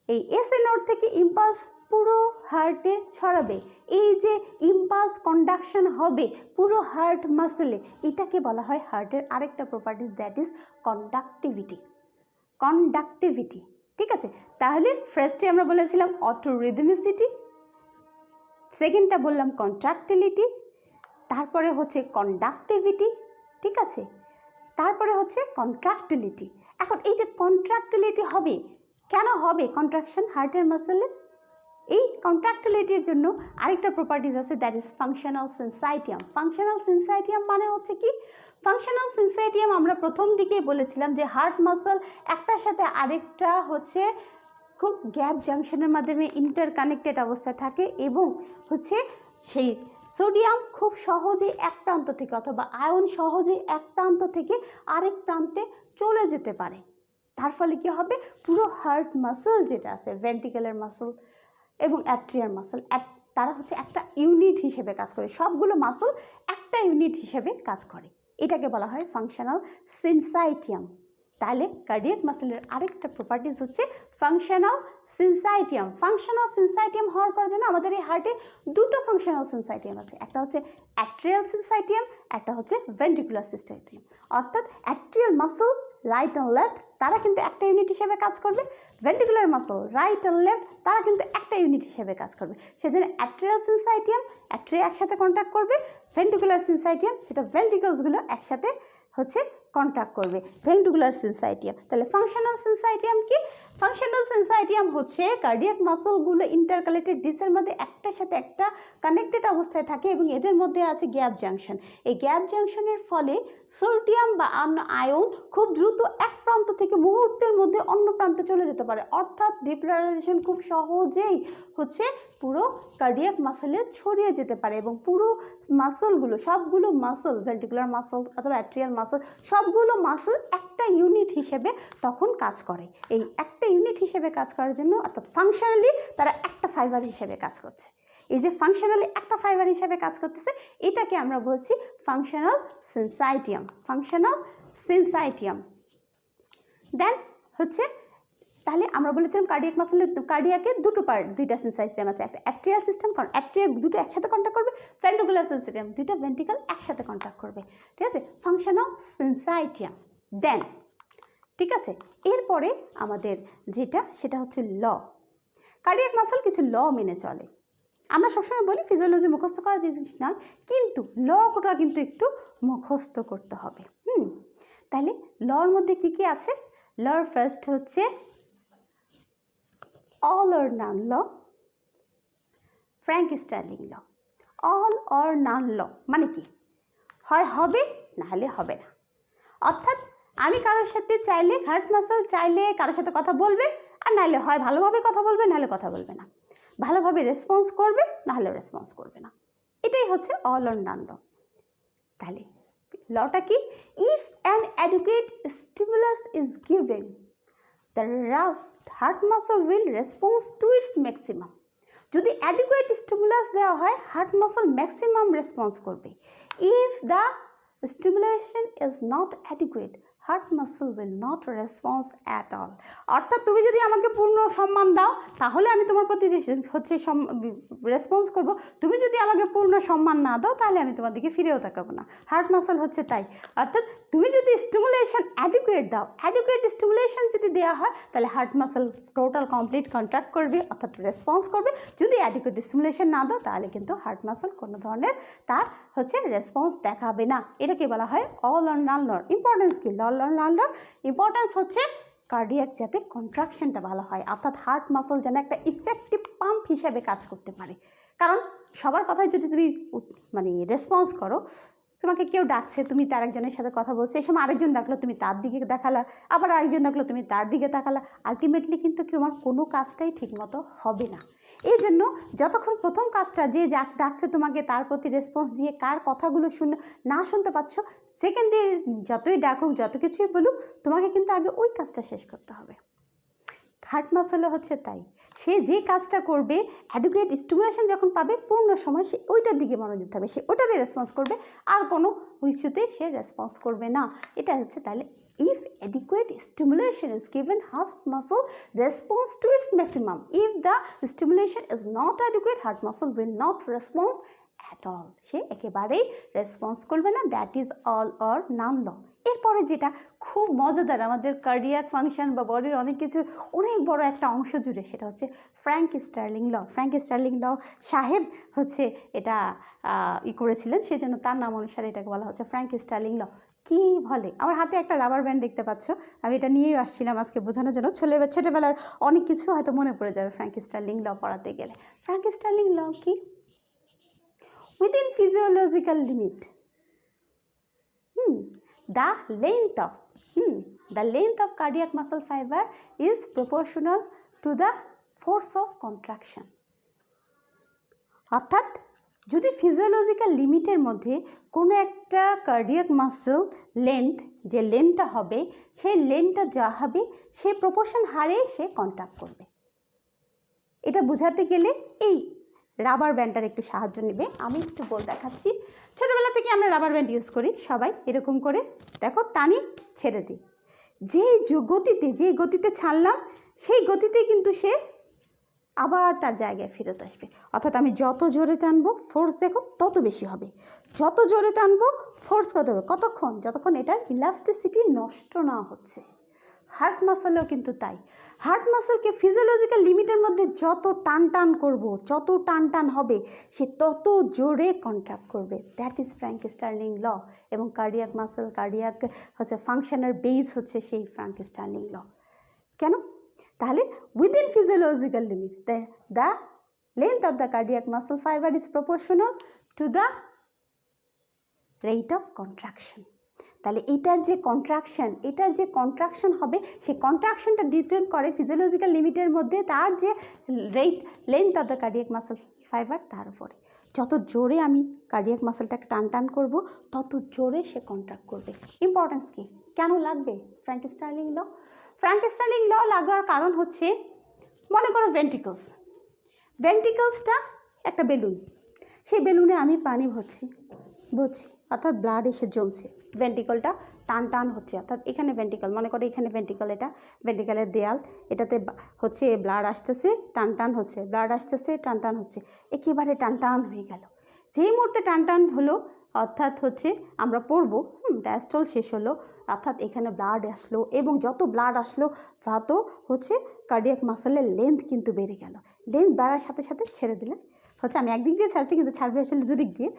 এই এসএ নোড থেকে ইম্পালস পুরো হার্টে ছড়াবে। এই যে ইম্পালস কন্ডাকশন হবে পুরো হার্ট মাসলে, এটাকে বলা হয় হার্টের আরেকটা প্রপার্টিস, দ্যাট ইজ কন্ডাক্টিভিটি। ঠিক আছে, তাহলে ফার্স্টে আমরা বলেছিলাম অটো রিদমিসিটি, সেকেন্ডটা বললাম কন্ট্রাক্টিলিটি, তারপরে হচ্ছে কন্ডাক্টিভিটি, ঠিক আছে, তারপরে হচ্ছে কন্ট্রাক্টিলিটি। এখন এই যে কন্ট্রাক্টিলিটি হবে, কেন হবে কন্ট্রাকশন হার্টের মাসলের? এই কন্ট্রাক্টিলিটির জন্য আরেকটা প্রপার্টিস আছে, দ্যাট ইজ ফাংশনাল সিনসাইটিয়াম। ফাংশনাল সিনসাইটিয়াম মানে হচ্ছে কি, ফাংশনাল সিনসাইটিয়াম আমরা প্রথম দিকেই বলেছিলাম যে হার্ট মাসল একটার সাথে আরেকটা হচ্ছে খুব গ্যাপ জাংশনের মাধ্যমে ইন্টারকানেক্টেড অবস্থায় থাকে এবং হচ্ছে সেই সোডিয়াম খুব সহজে এক প্রান্ত থেকে অথবা আয়ন সহজে এক প্রান্ত থেকে আরেক প্রান্তে চলে যেতে পারে। তার ফলে কি হবে, পুরো হার্ট মাসল যেটা আছে, ভেন্ট্রিকুলার মাসল এবং অ্যাট্রিয়াল মাসল, তারা হচ্ছে একটা ইউনিট হিসেবে কাজ করে, সবগুলো মাসল একটা ইউনিট হিসেবে কাজ করে, এটাকে বলা হয় ফাংশনাল সিনসাইটিয়াম। তাহলে কার্ডিয়াক মাসলের আরেকটা প্রপার্টিস হচ্ছে ফাংশনাল সিনসাইটিয়াম। ফাংশনাল সিনসাইটিয়াম হওয়ার পর জন্য আমাদের এই হার্টে দুটো ফাংশনাল সিনসাইটিয়াম আছে, একটা হচ্ছে অ্যাট্রিয়াল সিনসাইটিয়াম, একটা হচ্ছে ভেন্ট্রিকুলার সিনসাইটিয়াম। অর্থাৎ atrial muscle right and left তারা কিন্তু একটা ইউনিট হিসেবে কাজ করবে, ventricular muscle right and left তারা কিন্তু একটা ইউনিট হিসেবে কাজ করবে। সেজন্য অ্যাট্রিয়াল সিনসাইটিয়াম অ্যাট্রিয়া একসাথে কন্ট্যাক্ট করবে, ভেন্ট্রিকুলার সিনসাইটিয়াম, সেটা ভেন্ট্রিকলসগুলো একসাথে হচ্ছে কন্ট্রাক্ট করবে, ভেন্ট্রিকুলার সিনসাইটিয়াম। তাহলে ফাংশনাল সিনসাইটিয়াম কি? ফাংশনাল সিনসাইটিয়াম হচ্ছে কার্ডিয়াক মাসলগুলো ইন্টারকালেটেড ডিসের মধ্যে একটার সাথে একটা কানেক্টেড অবস্থায় থাকে এবং এদের মধ্যে আছে গ্যাপ জাংশন। এই গ্যাপ জাংশনের ফলে সোডিয়াম বা আয়ন খুব দ্রুত এক প্রান্ত থেকে মুহূর্তের মধ্যে অন্য প্রান্তে চলে যেতে পারে, অর্থাৎ ডিপোলারাইজেশন খুব সহজেই হচ্ছে পুরো কার্ডিয়াক মাসলে ছড়িয়ে যেতে পারে এবং পুরো মাসলগুলো, সবগুলো মাসল, ভেন্ট্রিকুলার মাসল অথবা অ্যাট্রিয়াল মাসল, সবগুলো মাসল একটা ইউনিট হিসেবে তখন কাজ করে। এই একটা ইউনিট হিসেবে কাজ করার জন্য অর্থাৎ ফাংশনালি তারা একটা ফাইবার হিসেবে কাজ করছে। এই যে ফাংশনালি একটা ফাইবার হিসেবে কাজ করতেছে, এটাকে আমরা বলছি ফাংশনাল সিনসাইটিয়াম, ফাংশনাল সিনসাইটিয়াম। দেন হচ্ছে, তাহলে আমরা বলেছিলাম কার্ডিয়াক মাসলে, কার্ডিয়াকে দুটো পার্ট, দুইটা সিনসাইটিয়াম আছে, একটা অ্যাট্রিয়াল সিস্টেম, কারণ অ্যাট্রিয়া দুটো একসাথে কন্ট্যাক্ট করবে, ভেন্ট্রিকুলার সিনসাইটিয়াম দুটো ভেন্ট্রিকল একসাথে কন্ট্যাক্ট করবে, ঠিক আছে, ফাংশনাল সিনসাইটিয়াম। দেন ঠিক আছে, এরপরে আমাদের যেটা সেটা হচ্ছে ল। কার্ডিয়াক মাসল কিছু ল মেনে চলে। আমরা সবসময় বলি ফিজিওলজি মুখস্থ করা জিনিস না, কিন্তু লটা কিন্তু একটু মুখস্থ করতে হবে। তাহলে লর মধ্যে কি কি আছে? লর ফার্স্ট হচ্ছে all or none law, Frank Starling law. All or none law মানে কি? হয় হবে, না হলে হবে না। অর্থাৎ আমি কারোর সাথে চাইলে, হার্ট মাসল চাইলে কারোর সাথে কথা বলবে, আর নাহলে হয় ভালোভাবে কথা বলবে, নাহলে কথা বলবে না, ভালোভাবে রেসপন্স করবে, নাহলে রেসপন্স করবে না। এটাই হচ্ছে অল অর নান ল। তাহলে লটা কি? If an adequate stimulus is given, the heart muscle will response to its maximum. যদি অ্যাডিকুয়েট স্টিমুলাস দেওয়া হয়, হার্ট মাসল ম্যাক্সিমাম রেসপন্স করবে। If the stimulation is not adequate, heart muscle will not response at all. অর্থাৎ তুমি যদি আমাকে পূর্ণ সম্মান দাও, তাহলে আমি তোমার প্রতি হচ্ছে রেসপন্স করব। তুমি যদি আমাকে পূর্ণ সম্মান না দাও, তাহলে আমি তোমার দিকে ফিরেও তাকাবো না। হার্ট মাসল হচ্ছে তাই। অর্থাৎ তুমি যদি স্টিমুলেশন অ্যাডিকুয়েট দাও, অ্যাডিকুয়েট স্টিমুলেশন যদি দেওয়া হয়, তাহলে heart muscle total complete contract করবে, অর্থাৎ রেসপন্স করবে। যদি অ্যাডিকুয়েট স্টিমুলেশন না দাও, তাহলে কিন্তু হার্ট মাসল কোনো ধরনের তার হচ্ছে রেসপন্স দেখাবে না। এটাকে বলা হয় all or none law. Importance কি? All or none law importance হচ্ছে কার্ডিয়াক যাতে কন্ট্রাকশনটা ভালো হয়, অর্থাৎ হার্ট মাসল যেন একটা ইফেক্টিভ পাম্প হিসেবে কাজ করতে পারে। কারণ সবার কথায় যদি তুমি মানে রেসপন্স করো, তোমাকে কেউ ডাকছে, তুমি তার একজনের সাথে কথা বলছো, এই সময় আরেকজন ডাকলো, তুমি তার দিকে দেখালা, আবার আরেকজন ডাকলো, তুমি তার দিকে তাকালা, আলটিমেটলি কিন্তু তোমার কোনো কাজটাই ঠিকমতো হবে না। এই জন্য যতক্ষণ প্রথম কাজটা যে ডাকছে তোমাকে, তার প্রতি রেসপন্স দিয়ে কার কথাগুলো না শুনতে পাচ্ছ, সেকেন্ডে যতই ডাকুক, যত কিছুই বলুক, তোমাকে কিন্তু আগে ওই কাজটা শেষ করতে হবে। হার্ট মাসলে হচ্ছে তাই, সে যে কাজটা করবে, অ্যাডিকুয়েট স্টিমুলেশন যখন পাবে, পূর্ণ সময় সে ওইটার দিকে মনোযোগ থাকবে, সে ওটাতে রেসপন্স করবে, আর কোনো ইস্যুতে সে রেসপন্স করবে না। এটা হচ্ছে তাহলে if adequate stimulation is given, heart muscle responds to its maximum. If the stimulation is not adequate, heart muscle will not respond at all. সে একেবারেই রেসপন্স করবে না। That is all or none law. এরপরে যেটা খুব মজাদার, আমাদের cardiac function বা বডির অনেক কিছু অনেক বড় একটা অংশ জুড়ে, সেটা হচ্ছে ফ্র্যাঙ্ক স্টার্লিং ল। ফ্র্যাঙ্ক স্টার্লিং ল সাহেব হচ্ছে এটা করেছিলেন, সেজন্য তার নাম অনুসারে এটাকে বলা হচ্ছে ফ্র্যাঙ্ক স্টার্লিং ল। কি বলে? আমার হাতে একটা রাবার ব্যান্ড দেখতে পাচ্ছ, আমি এটা নিয়েই আসছিলাম আজকে বোঝানোর জন্য। ছোটবেলার অনেক কিছু হয়তো মনে পড়ে যাবে ফ্র্যাঙ্ক স্টার্লিং ল পড়াতে গেলে। ফ্র্যাঙ্ক স্টার্লিং ল কি? Within physiological limit, the length of cardiac muscle fiber is proportional to the force of contraction. অর্থাৎ যদি ফিজিওলজিক্যাল লিমিটের মধ্যে কোনো একটা কার্ডিয়াক মাসল লেন্থ, যে লেন্থটা হবে, সেই লেন্থটা যা হবে, সে প্রপোর্শন হারে সে কন্ট্রাক্ট করবে। এটা বোঝাতে গেলে এই রাবার ব্যান্ডটার একটু সাহায্য নেবে। আমি একটু বল দেখাচ্ছি। ছোটবেলা থেকে আমরা রাবার ব্যান্ড ইউজ করি সবাই, এরকম করে দেখো, টানি ছেড়ে দিই, যে গতিতে ছাড়লাম, সেই গতিতে কিন্তু সে আবার তার জায়গায় ফেরত আসবে। অর্থাৎ আমি যত জোরে টানবো, ফোর্স দেখো তত বেশি হবে, যত জোরে টানবো ফোর্স কত হবে, কতক্ষণ? যতক্ষণ এটার ইলাস্টিসিটি নষ্ট না হচ্ছে। হার্ট মাসলেও কিন্তু তাই। হার্ট মাসলকে ফিজিওলজিক্যাল লিমিটের মধ্যে যত টান টান করব, যত টান টান হবে, সে তত জোরে কন্ট্রাক্ট করবে। দ্যাট ইজ ফ্র্যাঙ্ক স্টার্লিং ল। এবং কার্ডিয়াক মাসল, কার্ডিয়াক হচ্ছে ফাংশনের বেস হচ্ছে সেই ফ্র্যাঙ্ক স্টার্লিং ল। কেন? তাহলে within physiological limit the length of the cardiac muscle fiber is proportional to the rate of contraction. তাহলে এটার যে কন্ট্রাকশন হবে, সেই কন্ট্রাকশনটা ডিপেন্ড করে ফিজিওলজিক্যাল লিমিটের মধ্যে তার যে length of the cardiac muscle fibre তার উপরে। যত জোরে আমি কার্ডিয়াক মাসলটাকে টান টান করবো, তত জোরে সে কন্ট্রাক্ট করবে। ইম্পর্টেন্স কি? কেন লাগবে ফ্র্যাঙ্ক স্টার্লিং ল? ফ্র্যাঙ্ক স্টার্লিং ল লাগার কারণ হচ্ছে, মনে করো ভেন্ট্রিকলসটা একটা বেলুন, সেই বেলুনে আমি পানি ভরছি, অর্থাৎ ব্লাড এসে জমছে, ভেন্ট্রিকলটা টান টান হচ্ছে, অর্থাৎ এখানে ভেন্ট্রিকল, মনে করো এখানে ভেন্ট্রিকল, এটা ভেন্ট্রিকলের দেয়াল, এটাতে হচ্ছে ব্লাড আসতেছে, টান টান হচ্ছে, ব্লাড আসতেছে, টান টান হচ্ছে, একেবারে টান টান হয়ে গেল। যেই মুহূর্তে টান টান হলো, অর্থাৎ হচ্ছে আমরা পড়বো ডায়াস্টল শেষ হলো, অর্থাৎ এখানে ব্লাড আসলো, এবং যত ব্লাড আসলো তত হচ্ছে কার্ডিয়াক মাসলের লেন্থ কিন্তু বেড়ে গেল। লেন্থ বাড়ার সাথে সাথে ছেড়ে দিলে হচ্ছে, আমি একদিক দিয়ে ছাড়ছি কিন্তু ছাড়বে আসলে দুদিক দিয়ে,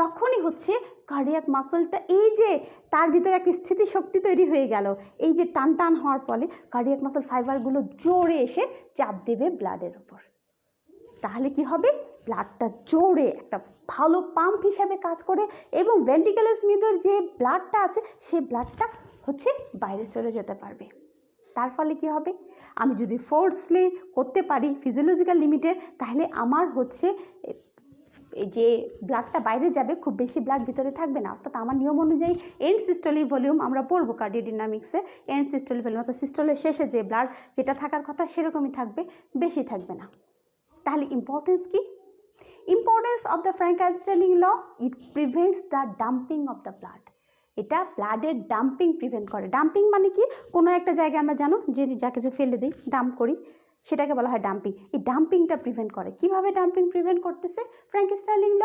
তখনই হচ্ছে কার্ডিয়াক মাসলটা, এই যে তার ভিতরে একটা স্থিতিশক্তি তৈরি হয়ে গেল, এই যে টান টান হওয়ার ফলে কার্ডিয়াক মাসল ফাইবারগুলো জোরে এসে চাপ দেবে ব্লাডের উপর। তাহলে কি হবে? ব্লাডটা জোরে একটা ভালো পাম্প হিসাবে কাজ করে, এবং ভেন্ট্রিকুলাস মিডর যে ব্লাডটা আছে সেই ব্লাডটা হচ্ছে বাইরে চলে যেতে পারবে। তার ফলে কি হবে? আমি যদি ফোর্সলি করতে পারি ফিজিওলজিক্যাল লিমিটে, তাহলে আমার হচ্ছে যে ব্লাডটা বাইরে যাবে, খুব বেশি ব্লাড ভিতরে থাকবে না। অর্থাৎ আমার নিয়ম অনুযায়ী এন্ড সিস্টোলিক ভলিউম আমরা পড়বো কার্ডিওডাইনামিক্সে, এন্ড সিস্টোলিক ভলিউম অর্থাৎ সিস্টোলের শেষে যে ব্লাড যেটা থাকার কথা সেরকমই থাকবে, বেশি থাকবে না। তাহলে ইম্পর্টেন্স কি? Importance of the Frank Starling law, it prevents the dumping of the blood. এটা ব্লাডের ডাম্পিং প্রিভেন্ট করে। ডাম্পিং মানে কি? কোনো একটা জায়গায় আমরা জানো যে যা কিছু ফেলে দিই, ডাম্প করি, সেটাকে বলা হয় ডাম্পিং। এই ডাম্পিংটা প্রিভেন্ট করে। কিভাবে ডাম্পিং প্রিভেন্ট করতেছে ফ্র্যাঙ্ক স্টার্লিং ল?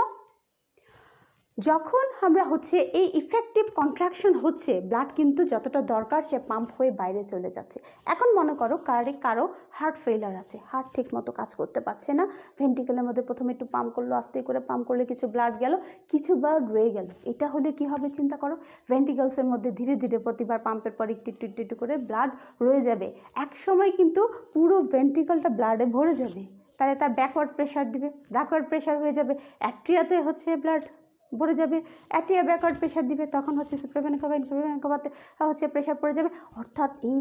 যখন আমরা হচ্ছে এই ইফেক্টিভ কন্ট্রাকশন হচ্ছে, ব্লাড কিন্তু যতটা দরকার সে পাম্প হয়ে বাইরে চলে যাচ্ছে। এখন মনে করো কারো হার্ট ফেইলার আছে, হার্ট ঠিক মতো কাজ করতে পারছে না, ভেন্ট্রিকলের মধ্যে প্রথমে একটু পাম্প করলো, আস্তে করে পাম্প করলে কিছু ব্লাড গেল, কিছু ব্লাড রয়ে গেল। এটা হলে কি হবে চিন্তা করো, ভেন্ট্রিকলসের মধ্যে ধীরে ধীরে প্রতিবার পাম্পের পর একটু একটু একটু করে ব্লাড রয়ে যাবে। এক সময় কিন্তু পুরো ভেন্ট্রিকলটা ব্লাডে ভরে যাবে। তাহলে তার ব্যাকওয়ার্ড প্রেশার দিবে, ব্যাকওয়ার্ড প্রেশার হয়ে যাবে, অ্যাট্রিয়াতে হচ্ছে ব্লাড ভরে যাবে, অ্যাট্রিয়া ব্যাকওয়ার্ড প্রেশার দিবে, তখন হচ্ছে সুপ্রাভেনিকাতে হচ্ছে প্রেশার পড়ে যাবে। অর্থাৎ এই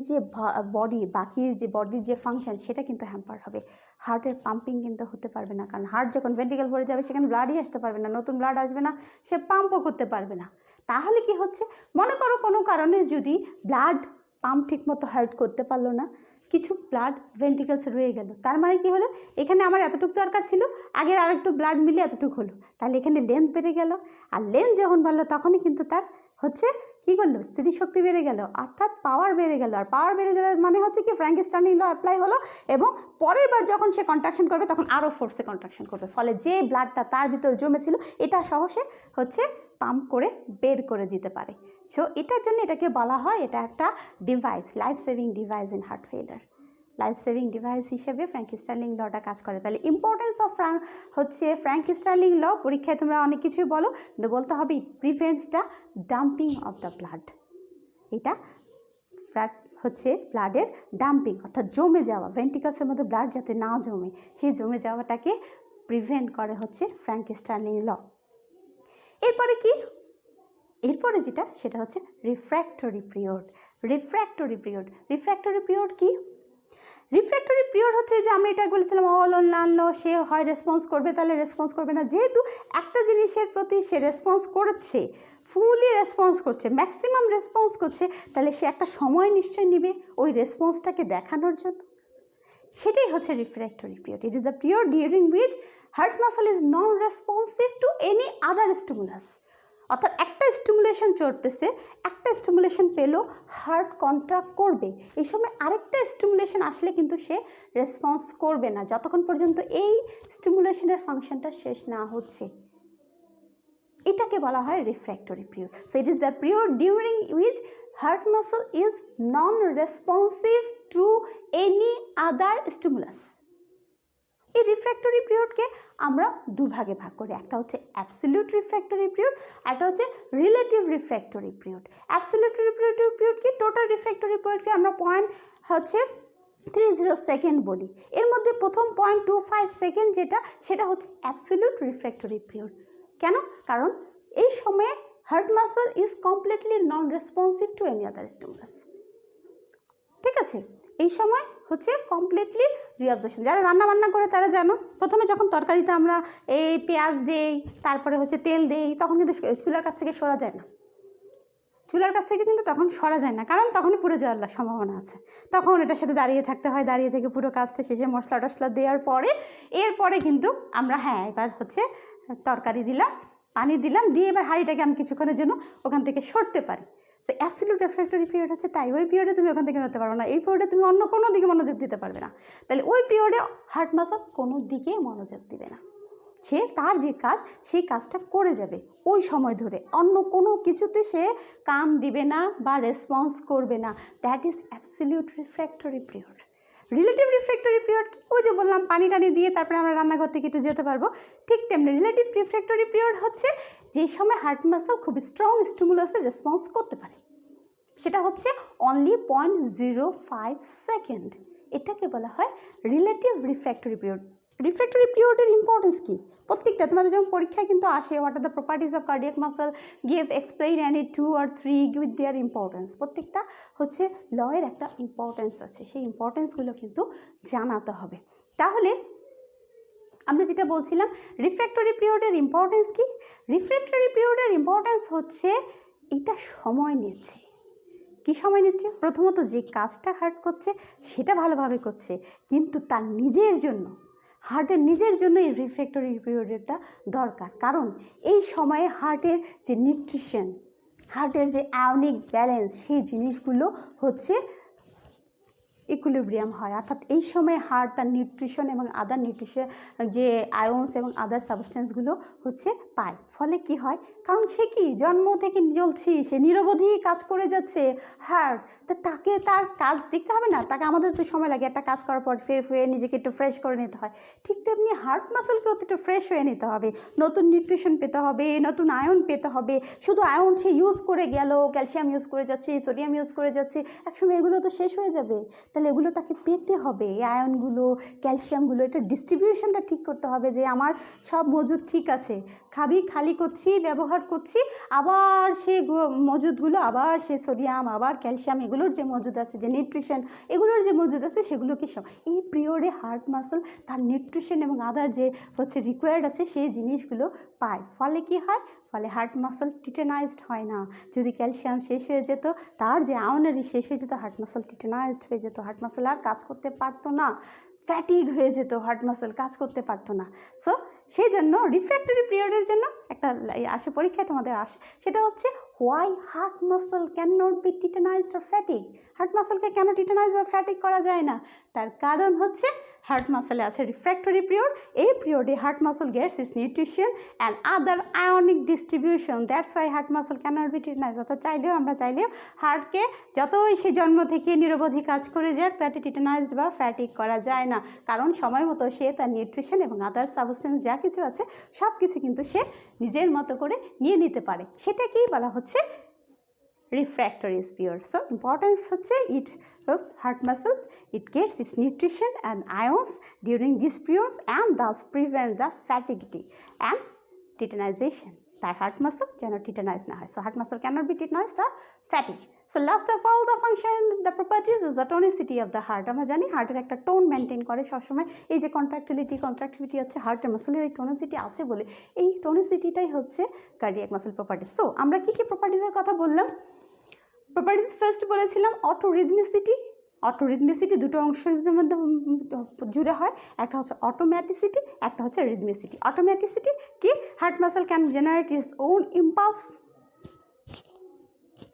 যে বডির যে ফাংশন সেটা কিন্তু হ্যাম্পার হবে। হার্টের পাম্পিং কিন্তু হতে পারবে না, কারণ হার্ট যখন ভেন্ট্রিকল ভরে যাবে সেখানে ব্লাডই আসতে পারবে না, নতুন ব্লাড আসবে না, সে পাম্পও করতে পারবে না। তাহলে কি হচ্ছে, মনে করো কোনো কারণে যদি ব্লাড পাম্প ঠিকমতো হার্ট করতে পারলো না, কিছু ব্লাড ভেন্ট্রিকলসে রয়ে গেল, তার মানে কি হলো, এখানে আমার এতটুকু দরকার ছিল, আগের আর একটু ব্লাড মিলে এতটুকু হলো, তাহলে এখানে লেন্থ বেড়ে গেল। আর লেন্থ যখন বাড়লো তখনই কিন্তু তার হচ্ছে কি করলো, স্থিতিশক্তি বেড়ে গেল, অর্থাৎ পাওয়ার বেড়ে গেল। আর পাওয়ার বেড়ে যাওয়ার মানে হচ্ছে কি, ফ্র্যাঙ্ক স্টার্লিং ল অ্যাপ্লাই হলো, এবং পরের বার যখন সে কন্ট্রাকশন করবে তখন আরও ফোর্সে কন্ট্রাকশন করবে, ফলে যে ব্লাডটা তার ভিতর জমেছিল এটা সহজে হচ্ছে পাম্প করে বের করে দিতে পারে। সো এটার জন্য এটাকে বলা হয়, এটা একটা device, life saving device in heart failure. Life saving device হিসেবে ফ্র্যাঙ্ক স্টার্লিং লটা কাজ করে। তাহলে ইম্পর্টেন্স অফ ফ্র্যাঙ্ক স্টার্লিং ল, পরীক্ষায় তোমরা অনেক কিছুই বলো, কিন্তু বলতে হবে ইট prevents the dumping of the blood. এটা হচ্ছে ব্লাডের ডাম্পিং, অর্থাৎ জমে যাওয়া, ভেন্ট্রিকলসের মধ্যে ব্লাড যাতে না জমে, সেই জমে যাওয়াটাকে প্রিভেন্ট করে হচ্ছে ফ্র্যাঙ্ক স্টার্লিং ল। এরপরে কি? এরপরে যেটা সেটা হচ্ছে রিফ্র্যাক্টরি পিরিয়ড। রিফ্র্যাক্টরি পিরিয়ড কি? রিফ্র্যাক্টরি পিরিয়ড হচ্ছে যে আমরা এটা বলেছিলাম অল অন্যান্য, সে হয় রেসপন্স করবে, তাহলে রেসপন্স করবে না, যেহেতু একটা জিনিসের প্রতি সে রেসপন্স করছে, ফুলি রেসপন্স করছে, ম্যাক্সিমাম রেসপন্স করছে, তাহলে সে একটা সময় নিশ্চয়ই নেবে ওই রেসপন্সটাকে দেখানোর জন্য। সেটাই হচ্ছে refractory period. It is the period during which heart muscle is non responsive to any other stimulus. অর্থাৎ একটা স্টিমুলেশন চলতেছে, একটা স্টিমুলেশন পেলো, হার্ট কন্ট্রাক্ট করবে, এই সময় আরেকটা স্টিমুলেশন আসলে কিন্তু সে রেসপন্স করবে না, যতক্ষণ পর্যন্ত এই স্টিমুলেশনের ফাংশনটা শেষ না হচ্ছে। এটাকে বলা হয় refractory period. So it is the period during which heart muscle is non-responsive to any other stimulus. এই রিফ্র্যাক্টরি পিরিয়ডকে আমরা দুভাগে ভাগ করি, একটা হচ্ছে অ্যাবসলিউট রিফ্র্যাক্টরি পিরিয়ড, একটা হচ্ছে relative refractory period. Absolute refractory period কি, টোটাল রিফ্র্যাক্টরি পিরিয়ডকে আমরা পয়েন্ট হচ্ছে 30 সেকেন্ড বলি, এর মধ্যে প্রথম 0.25 সেকেন্ড যেটা, সেটা হচ্ছে অ্যাবসলিউট রিফ্র্যাক্টরি পিরিয়ড। কেন? কারণ এই সময়ে heart muscle is completely non responsive to any other stimulus. ঠিক আছে, এই সময় হচ্ছে কমপ্লিটলি রিঅ্যাবজর্পশন। যারা রান্না বান্না করে তারা জানো, প্রথমে যখন তরকারিতে আমরা এই পেঁয়াজ দেই, তারপরে হচ্ছে তেল দেই, তখন কিন্তু চুলার কাছ থেকে সরা যায় না, চুলার কাছ থেকে কিন্তু তখন সরা যায় না, কারণ তখনই পুড়ে যাওয়ার সম্ভাবনা আছে। তখন এটার সাথে দাঁড়িয়ে থাকতে হয়, দাঁড়িয়ে থেকে পুরো কাজটা শেষে মশলা টশলা দেওয়ার পরে এরপরে কিন্তু আমরা এবার হচ্ছে তরকারি দিলাম, পানি দিলাম, দিয়ে এবার হাঁড়িটাকে আমি কিছুক্ষণের জন্য ওখান থেকে সরতে পারি। তো অ্যাবসলিউট রিফ্র্যাক্টরি পিরিয়ড হচ্ছে তাই, ওই পিরিয়ডে তুমি ওখান থেকে নড়তে পারবে না, এই পিরিয়ডে তুমি অন্য কোনো দিকে মনোযোগ দিতে পারবে না। তাহলে ওই পিরিয়ডে হার্ট মাসল কোনো দিকে মনোযোগ দিবে না, সে তার যে কাজ সেই কাজটা করে যাবে ওই সময় ধরে, অন্য কোনো কিছুতে সে কাম দিবে না বা রেসপন্স করবে না। That is absolute refractory period. Relative refractory period কি, ওই যে বললাম পানি টানি দিয়ে তারপরে আমরা রান্নাঘর থেকে একটু যেতে পারবো, ঠিক তেমনি রিলেটিভ রিফ্র্যাক্টরি পিরিয়ড হচ্ছে যেই সময় হার্ট মাসল খুব স্ট্রং স্টিমুলাসে রেসপন্স করতে পারে, সেটা হচ্ছে অনলি 0.05 সেকেন্ড। এটাকে বলা হয় রিলেটিভ রিফ্র্যাক্টরি পিরিয়ড। রিফ্র্যাক্টরি পিরিয়ডের ইম্পর্টেন্স কি, প্রত্যেকটা তোমাদের যেমন পরীক্ষায় কিন্তু আসে, what are the properties of cardiac muscle, give explain any 2 or 3 with their importance. প্রত্যেকটা হচ্ছে লয়ের একটা ইম্পর্টেন্স আছে, সেই ইম্পর্টেন্সগুলো কিন্তু জানাতে হবে। তাহলে আমরা যেটা বলছিলাম রিফ্র্যাক্টরি পিরিয়ডের ইম্পর্টেন্স কি, রিফ্র্যাক্টরি পিরিয়ডের ইম্পর্টেন্স হচ্ছে এটা সময় নিচ্ছে। কি সময় নিচ্ছে? প্রথমত যে কাজটা হার্ট করছে সেটা ভালোভাবে করছে, কিন্তু তার নিজের জন্য, হার্টের নিজের জন্য এই রিফ্র্যাক্টরি পিরিয়ডটা দরকার। কারণ এই সময়ে হার্টের যে নিউট্রিশন, হার্টের যে আয়নিক ব্যালেন্স, সেই জিনিসগুলো হচ্ছে ইকুইলিব্রিয়াম হয়, অর্থাৎ এই সময় হার্ট তার নিউট্রিশন এবং আদার নিউট্রিশন যে আয়ন্স এবং আদার সাবস্টেন্সগুলো হচ্ছে পায়। ফলে কি হয়, কারণ সে কি জন্ম থেকে জ্বলছি, সে নিরবধি কাজ করে যাচ্ছে হার্ট, তো তাকে তার কাজ দেখতে হবে না, তাকে আমাদের তো সময় লাগে একটা কাজ করার পর ফ্রেশ হয়ে নিজেকে একটু ফ্রেশ করে নিতে হয়, ঠিক তেমনি হার্ট মাসেলকেও একটু ফ্রেশ হয়ে নিতে হবে, নতুন নিউট্রিশন পেতে হবে, নতুন আয়ন পেতে হবে। শুধু আয়ন সে ইউজ করে গেল, ক্যালসিয়াম ইউজ করে যাচ্ছে, সোডিয়াম ইউজ করে যাচ্ছে, একসময় এগুলো তো শেষ হয়ে যাবে, তাহলে এগুলো তাকে পেতে হবে, এই আয়নগুলো ক্যালসিয়ামগুলো, এটা ডিস্ট্রিবিউশনটা ঠিক করতে হবে যে আমার সব মজুদ ঠিক আছে, খালি করছি, ব্যবহার করছি, আবার সে মজুদগুলো, আবার সে সোডিয়াম, আবার ক্যালসিয়াম, এগুলোর যে মজুদ আছে, যে নিউট্রিশন এগুলোর যে মজুদ আছে, সেগুলো কি সব এই পিরিয়ডে হার্ট মাসল তার নিউট্রিশন এবং আদার যে হচ্ছে রিকোয়ার্ড আছে সেই জিনিসগুলো পায়। ফলে কি হয়, ফলে হার্ট মাসল টিটেনাইজড হয় না। যদি ক্যালসিয়াম শেষ হয়ে যেত, তার যে আয়নারি শেষ হয়ে যেত, হার্ট মাসল টিটেনাইজড হয়ে যেত, হার্ট মাসল আর কাজ করতে পারতো না, ফ্যাটিগ হয়ে যেত, হার্ট মাসল কাজ করতে পারতো না। সো সেই জন্য রিফ্র্যাক্টরি পিরিয়ডের জন্য একটা আসে পরীক্ষায় তোমাদের আসে, সেটা হচ্ছে why heart muscle can not be tetanized or fatigue. Heart মাসলকে কেন টিটেনাইজ বা ফ্যাটিগ করা যায় না? তার কারণ হচ্ছে হার্ট মাসলে আছে রিফ্র্যাক্টরি পিরিয়ড, এই পিরিয়ডে heart muscle gets its nutrition and other ionic distribution, that's why heart muscle can not be tetanize. অর্থাৎ আমরা চাইলেও হার্টকে যতই সে জন্ম থেকে নিরবধি কাজ করে যাক, তাকে টিটেনাইজড বা ফ্যাটিগ করা যায় না, কারণ সময় মতো সে তার নিউট্রিশন এবং আদার সাবস্টেন্স যা কিছু আছে সব কিছু কিন্তু সে নিজের মতো করে নিয়ে নিতে পারে। সেটাকেই বলা হচ্ছে refractory period. So importance হচ্ছে it heart muscle, it gets its nutrition and ions during these periods and thus prevent the fatigue and titanization. তার heart muscle যেন টিটেনাইজ না হয়। So heart muscle cannot be titanized or fatigue. So last of all the function, the properties is the tonicity of the heart. আমরা জানি হার্টের একটা tone maintain করে সবসময়, এই যে কন্ট্রাক্টিলিটি হচ্ছে হার্টের মাসলের এই টোনিসিটি আছে বলে, এই টোনিসিটিটাই হচ্ছে কার্ডিয়াক মাসল প্রপার্টিস। সো আমরা কি প্রপার্টিসের কথা বললাম? প্রপার্টিস ফার্স্ট বলেছিলাম অটোরিদমিসিটি দুটো অংশের মধ্যে জুড়ে হয়, একটা হচ্ছে অটোম্যাটিসিটি, একটা হচ্ছে রিদমিসিটি। অটোম্যাটিসিটি কি, heart muscle can generate its own impulse,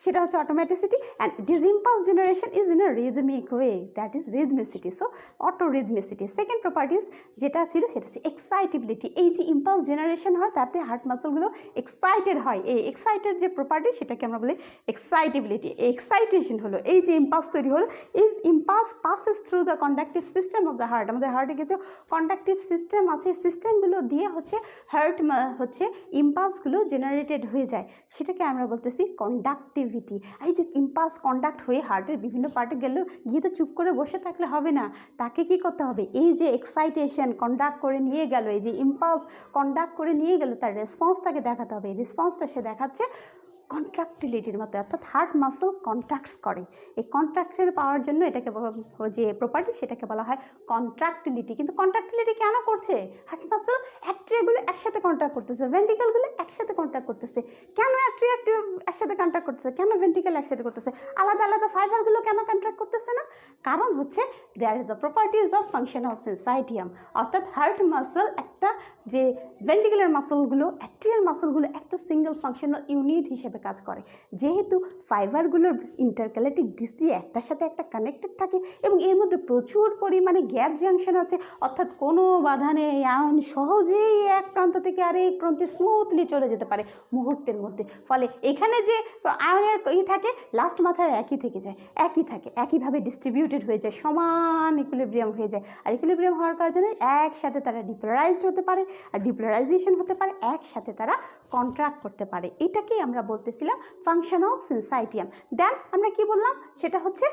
সেটা হচ্ছে অটোমেটিসিটি, and this impulse generation is in a rhythmic way, that is rhythmicity. So auto rhythmicity. Second properties যেটা ছিল সেটা হচ্ছে এক্সাইটেবিলিটি। এই যে ইম্পালস জেনারেশন হয় তাতে হার্ট মাসলগুলো এক্সাইটেড হয়, এই এক্সাইটেড যে প্রপার্টি সেটাকে আমরা বলি এক্সাইটেবিলিটি। এক্সাইটেশন হলো এই যে ইম্পালস তৈরি হলো, এই impulse passes through the conductive system of the heart. আমাদের হার্টে কিছু কন্ডাক্টিভ সিস্টেম আছে, সিস্টেমগুলো দিয়ে হচ্ছে হার্ট হচ্ছে ইম্পালসগুলো জেনারেটেড হয়ে যায়, সেটাকে আমরা বলতেছি কন্ডাক্টিভিটি। আর এই যে ইম্পালস কন্ডাক্ট হয়ে হার্টের বিভিন্ন পার্টে গেলেও গিয়ে তো চুপ করে বসে থাকলে হবে না, তাকে কি করতে হবে, এই যে এক্সাইটেশন কন্ডাক্ট করে নিয়ে গেল, এই যে ইম্পালস কন্ডাক্ট করে নিয়ে গেল, তার রেসপন্স তাকে দেখাতে হবে। এই রেসপন্সটা সে দেখাচ্ছে কন্ট্রাক্টিলিটির মতো, অর্থাৎ হার্ট মাসল কন্ট্রাক্টস করে। এই কন্ট্রাক্টের পাওয়ার জন্য এটাকে যে প্রপার্টি সেটাকে বলা হয় কন্ট্রাক্টিলিটি। কিন্তু কন্ট্রাক্টিলিটি কেন করছে? হার্ট মাসল অ্যাট্রিয়াগুলো একসাথে কন্ট্রাক্ট করতেছে, ভেন্ট্রিকলগুলো একসাথে কন্ট্রাক্ট করতেছে। কেন অ্যাট্রিয়া একসাথে কন্ট্রাক্ট করতেছে, কেন ভেন্ট্রিকল একসাথে করতেছে, আলাদা আলাদা ফাইবারগুলো কেন কন্ট্রাক্ট করতেছে না? কারণ হচ্ছে there is the properties of functional syncytium, অর্থাৎ হার্ট মাসল একটা যে ভেন্ট্রিকুলার মাসলগুলো, অ্যাট্রিয়াল মাসলগুলো একটা সিঙ্গেল ফাংশনাল ইউনিট হিসেবে কাজ করে। যেহেতু ফাইবারগুলোর ইন্টারক্যালেটিক ডিস্ক দিয়ে একটার সাথে একটা কানেক্টেড থাকে এবং এর মধ্যে প্রচুর পরিমাণে গ্যাপ জাংশন আছে, অর্থাৎ কোনো বাধা নেই, আয়ন সহজেই এক প্রান্ত থেকে আরেক প্রান্তে স্মুথলি চলে যেতে পারে মুহূর্তের মধ্যে। ফলে এখানে যে আয়নের থাকে লাস্ট মাথায় একই থেকে যায়, একই থাকে, একইভাবে ডিস্ট্রিবিউটেড হয়ে যায়, সমান ইকুইলিব্রিয়াম হয়ে যায়। আর ইকুইলিব্রিয়াম হওয়ার কারণে একসাথে তারা ডিপোলারাইজড হতে পারে, আর ডিপোলারাইজেশন হতে পারে, একসাথে তারা কন্ট্রাক্ট করতে পারে। এটাকেই আমরা বলতেছিলাম ফাংশনাল সিনসাইটিয়াম। দেন আমরা কি বললাম, সেটা হচ্ছে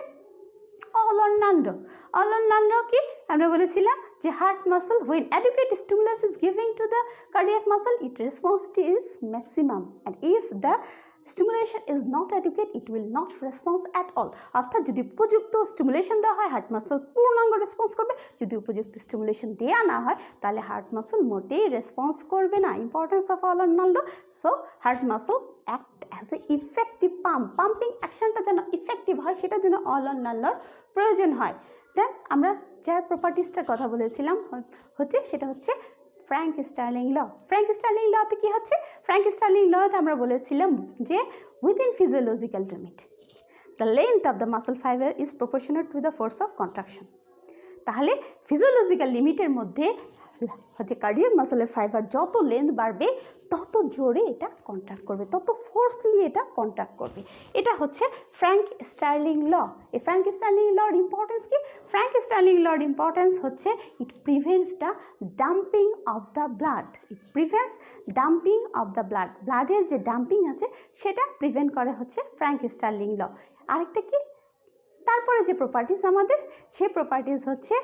অলনান্ডো। অলনান্ডো কি আমরা বলেছিলাম যে heart muscle when adequate stimulus is given to the cardiac muscle its response is maximum, and if the stimulation is not adequate it will not response at all। অর্থাৎ যদি উপযুক্ত স্টিমুলেশন দেওয়া হয় হার্ট মাসল পূর্ণাঙ্গ response করবে, যদি উপযুক্ত stimulation দেওয়া না হয় তাহলে হার্ট মাসল মোটেই রেসপন্স করবে না। ইম্পর্টেন্স অফ অলনান্ডো। So heart muscle act as a effective pump, pumping অ্যাকশনটা যেন ইফেক্টিভ হয় সেটার জন্য অলনান্ডোর প্রয়োজন হয়। দেন আমরা যার প্রপার্টিসটার কথা বলেছিলাম সেটা হচ্ছে ফ্র্যাঙ্ক স্টার্লিং ল। ফ্র্যাঙ্ক স্টার্লিং লতে কি হচ্ছে, ফ্র্যাঙ্ক স্টার্লিং লতে আমরা বলেছিলাম যে within physiological limit the length of the muscle fibre is proportional to the force of contraction. তাহলে ফিজিওলজিক্যাল লিমিটের মধ্যে হচ্ছে কার্ডিয়াক মাসলের ফাইবার যত লেন্থ বাড়বে তত জোরে এটা কন্ট্রাক্ট করবে, তত ফোর্সলি এটা কন্ট্রাক্ট করবে। এটা হচ্ছে ফ্র্যাঙ্ক স্টার্লিং ল। এই ফ্র্যাঙ্ক স্টার্লিং লর ইম্পর্টেন্স কি? ফ্র্যাঙ্ক স্টার্লিং লর ইম্পর্টেন্স হচ্ছে ইট prevents the dumping of the blood, it prevents dumping of the blood. ব্লাডের যে ডাম্পিং আছে সেটা প্রিভেন্ট করে হচ্ছে ফ্র্যাঙ্ক স্টার্লিং ল। আরেকটা কি, তারপরে যে প্রপার্টিস আমাদের, সেই প্রপার্টিস হচ্ছে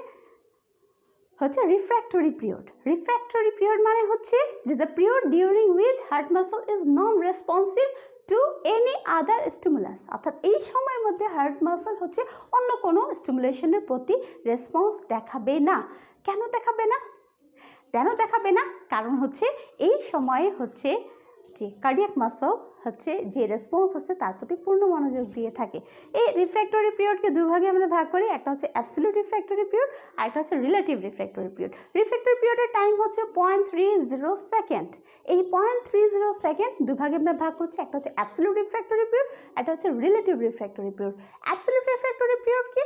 রিফ্র্যাক্টরি পিরিয়ড। রিফ্র্যাক্টরি পিরিয়ড মানে হচ্ছে it is the period during which heart muscle is non responsive to any other stimulus. অর্থাৎ এই সময়ের মধ্যে হার্ট মাসল হচ্ছে অন্য কোনো স্টিমুলেশনের প্রতি রেসপন্স দেখাবে না। কেন দেখাবে না? কারণ হচ্ছে এই সময়ে হচ্ছে যে কার্ডিয়াক মাসল হচ্ছে যে রেসপন্স হচ্ছে তার প্রতি পূর্ণ মনোযোগ দিয়ে থাকে। এই রিফ্র্যাক্টরি পিরিয়ডকে দুই ভাগে আমরা ভাগ করি, একটা হচ্ছে অ্যাবসলিউট রিফ্র্যাক্টরি পিরিয়ড আর একটা হচ্ছে রিলেটিভ রিফ্র্যাক্টরি পিরিয়ড। রিফ্র্যাক্টরি পিরিয়ডের টাইম হচ্ছে 0.30 সেকেন্ড। এই 0.30 সেকেন্ড দুই ভাগে আমরা ভাগ করছি, একটা হচ্ছে অ্যাবসলিউট রিফ্র্যাক্টরি পিরিয়ড, একটা হচ্ছে relative refractory period. Absolute refractory period কি?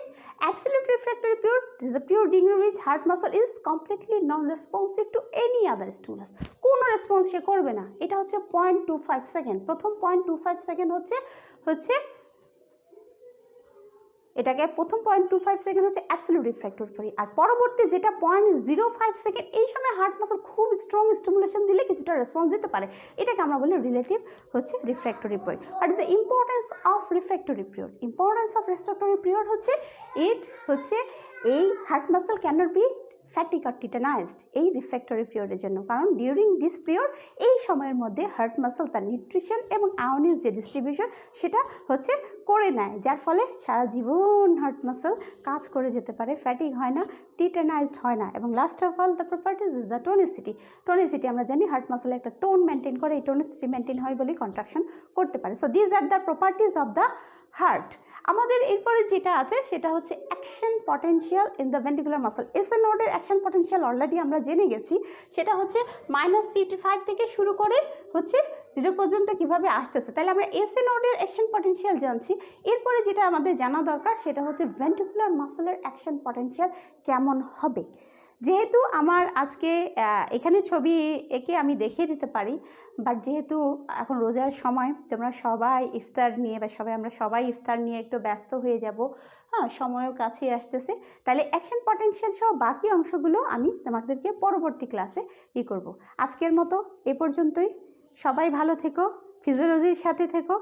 Absolute refractory period is the period during which heart muscle is completely non-responsive to any other stimulus. কোনো রেসপন্স সে করবে না। এটা হচ্ছে 0.25 সেকেন্ড। প্রথম 0.25 সেকেন্ড হচ্ছে এটাকে প্রথম 0.25 সেকেন্ড হচ্ছে অ্যাবসলিউট রিফ্র্যাক্টরি পিরিয়ড, আর পরবর্তী যেটা 0.05 সেকেন্ড, এই সময় হার্ট মাসল খুব স্ট্রং স্টিমুলেশন দিলে কিছুটা রেসপন্স দিতে পারে, এটাকে আমরা বলি relative refractory period. What is the importance of refractory period? Importance of refractory period হচ্ছে এই heart muscle cannot be fatigue আর টিটানাইজড এই রিফ্র্যাক্টরি পিরিয়ডের জন্য, কারণ ডিউরিং দিস পিরিয়ড এই সময়ের মধ্যে হার্ট মাসল তার নিউট্রিশন এবং আয়নিজ যে ডিস্ট্রিবিউশন সেটা করে নেয়, যার ফলে সারা জীবন হার্ট মাসল কাজ করে যেতে পারে, ফ্যাটিক হয় না, টিটানাইজড হয় না। এবং last of all the properties is the tonicity. Tonicity আমরা জানি হার্ট মাসলে একটা টোন মেনটেন করে, এই টোনিসিটি মেনটেন হয় বলে কন্ট্রাকশন করতে পারে। So these are the properties of the heart. আমাদের এরপরে যেটা আছে সেটা হচ্ছে action potential in the ventricular muscle. SA নোডের অ্যাকশন পটেনশিয়াল অলরেডি আমরা জেনে গেছি, সেটা হচ্ছে -55 থেকে শুরু করে জিরো পর্যন্ত কিভাবে আসতেছে। তাহলে আমরা এসএ নোডের অ্যাকশন পটেনশিয়াল জানছি। এরপরে যেটা আমাদের জানা দরকার সেটা হচ্ছে ভেন্ট্রিকুলার মাসলের অ্যাকশন পটেনশিয়াল কেমন হবে। যেহেতু আমার আজকে এখানে ছবি এঁকে আমি দেখিয়ে দিতে পারি, বাট যেহেতু এখন রোজার সময় তোমরা সবাই ইফতার নিয়ে বা আমরা সবাই ইফতার নিয়ে একটু ব্যস্ত হয়ে যাব, হ্যাঁ সময়ও কাছে আসতেছে, তাহলে অ্যাকশন পটেনশিয়াল সহ বাকি অংশগুলো আমি তোমাদেরকে পরবর্তী ক্লাসে করব। আজকের মতো এ পর্যন্তই। সবাই ভালো থেকো, ফিজিওলজির সাথে থেকো।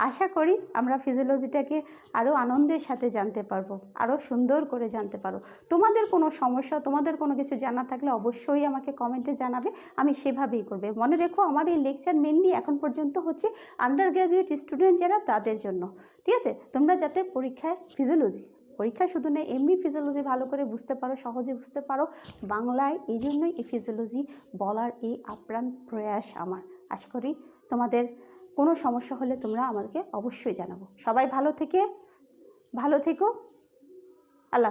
আশা করি আমরা ফিজিওলজিটাকে আরও আনন্দের সাথে জানতে পারবো, আরও সুন্দর করে জানতে পারবো। তোমাদের কোনো সমস্যা, তোমাদের কোনো কিছু জানা থাকলে অবশ্যই আমাকে কমেন্টে জানাবে, আমি সেভাবেই করবে। মনে রেখো আমার এই লেকচার মেনলি এখন পর্যন্ত হচ্ছে আন্ডার গ্র্যাজুয়েট স্টুডেন্ট যারা তাদের জন্য, ঠিক আছে? তোমরা যাতে পরীক্ষায় পরীক্ষা শুধু নেই, এমনি ফিজিওলজি ভালো করে বুঝতে পারো, সহজে বুঝতে পারো বাংলায়, এই জন্যই এই ফিজিওলজি বলার এই আপ্রাণ প্রয়াস আমার। আশা করি তোমাদের কোনো সমস্যা হলে তোমরা আমাকে অবশ্যই জানাবো। সবাই ভালো থেকো। আল্লাহ।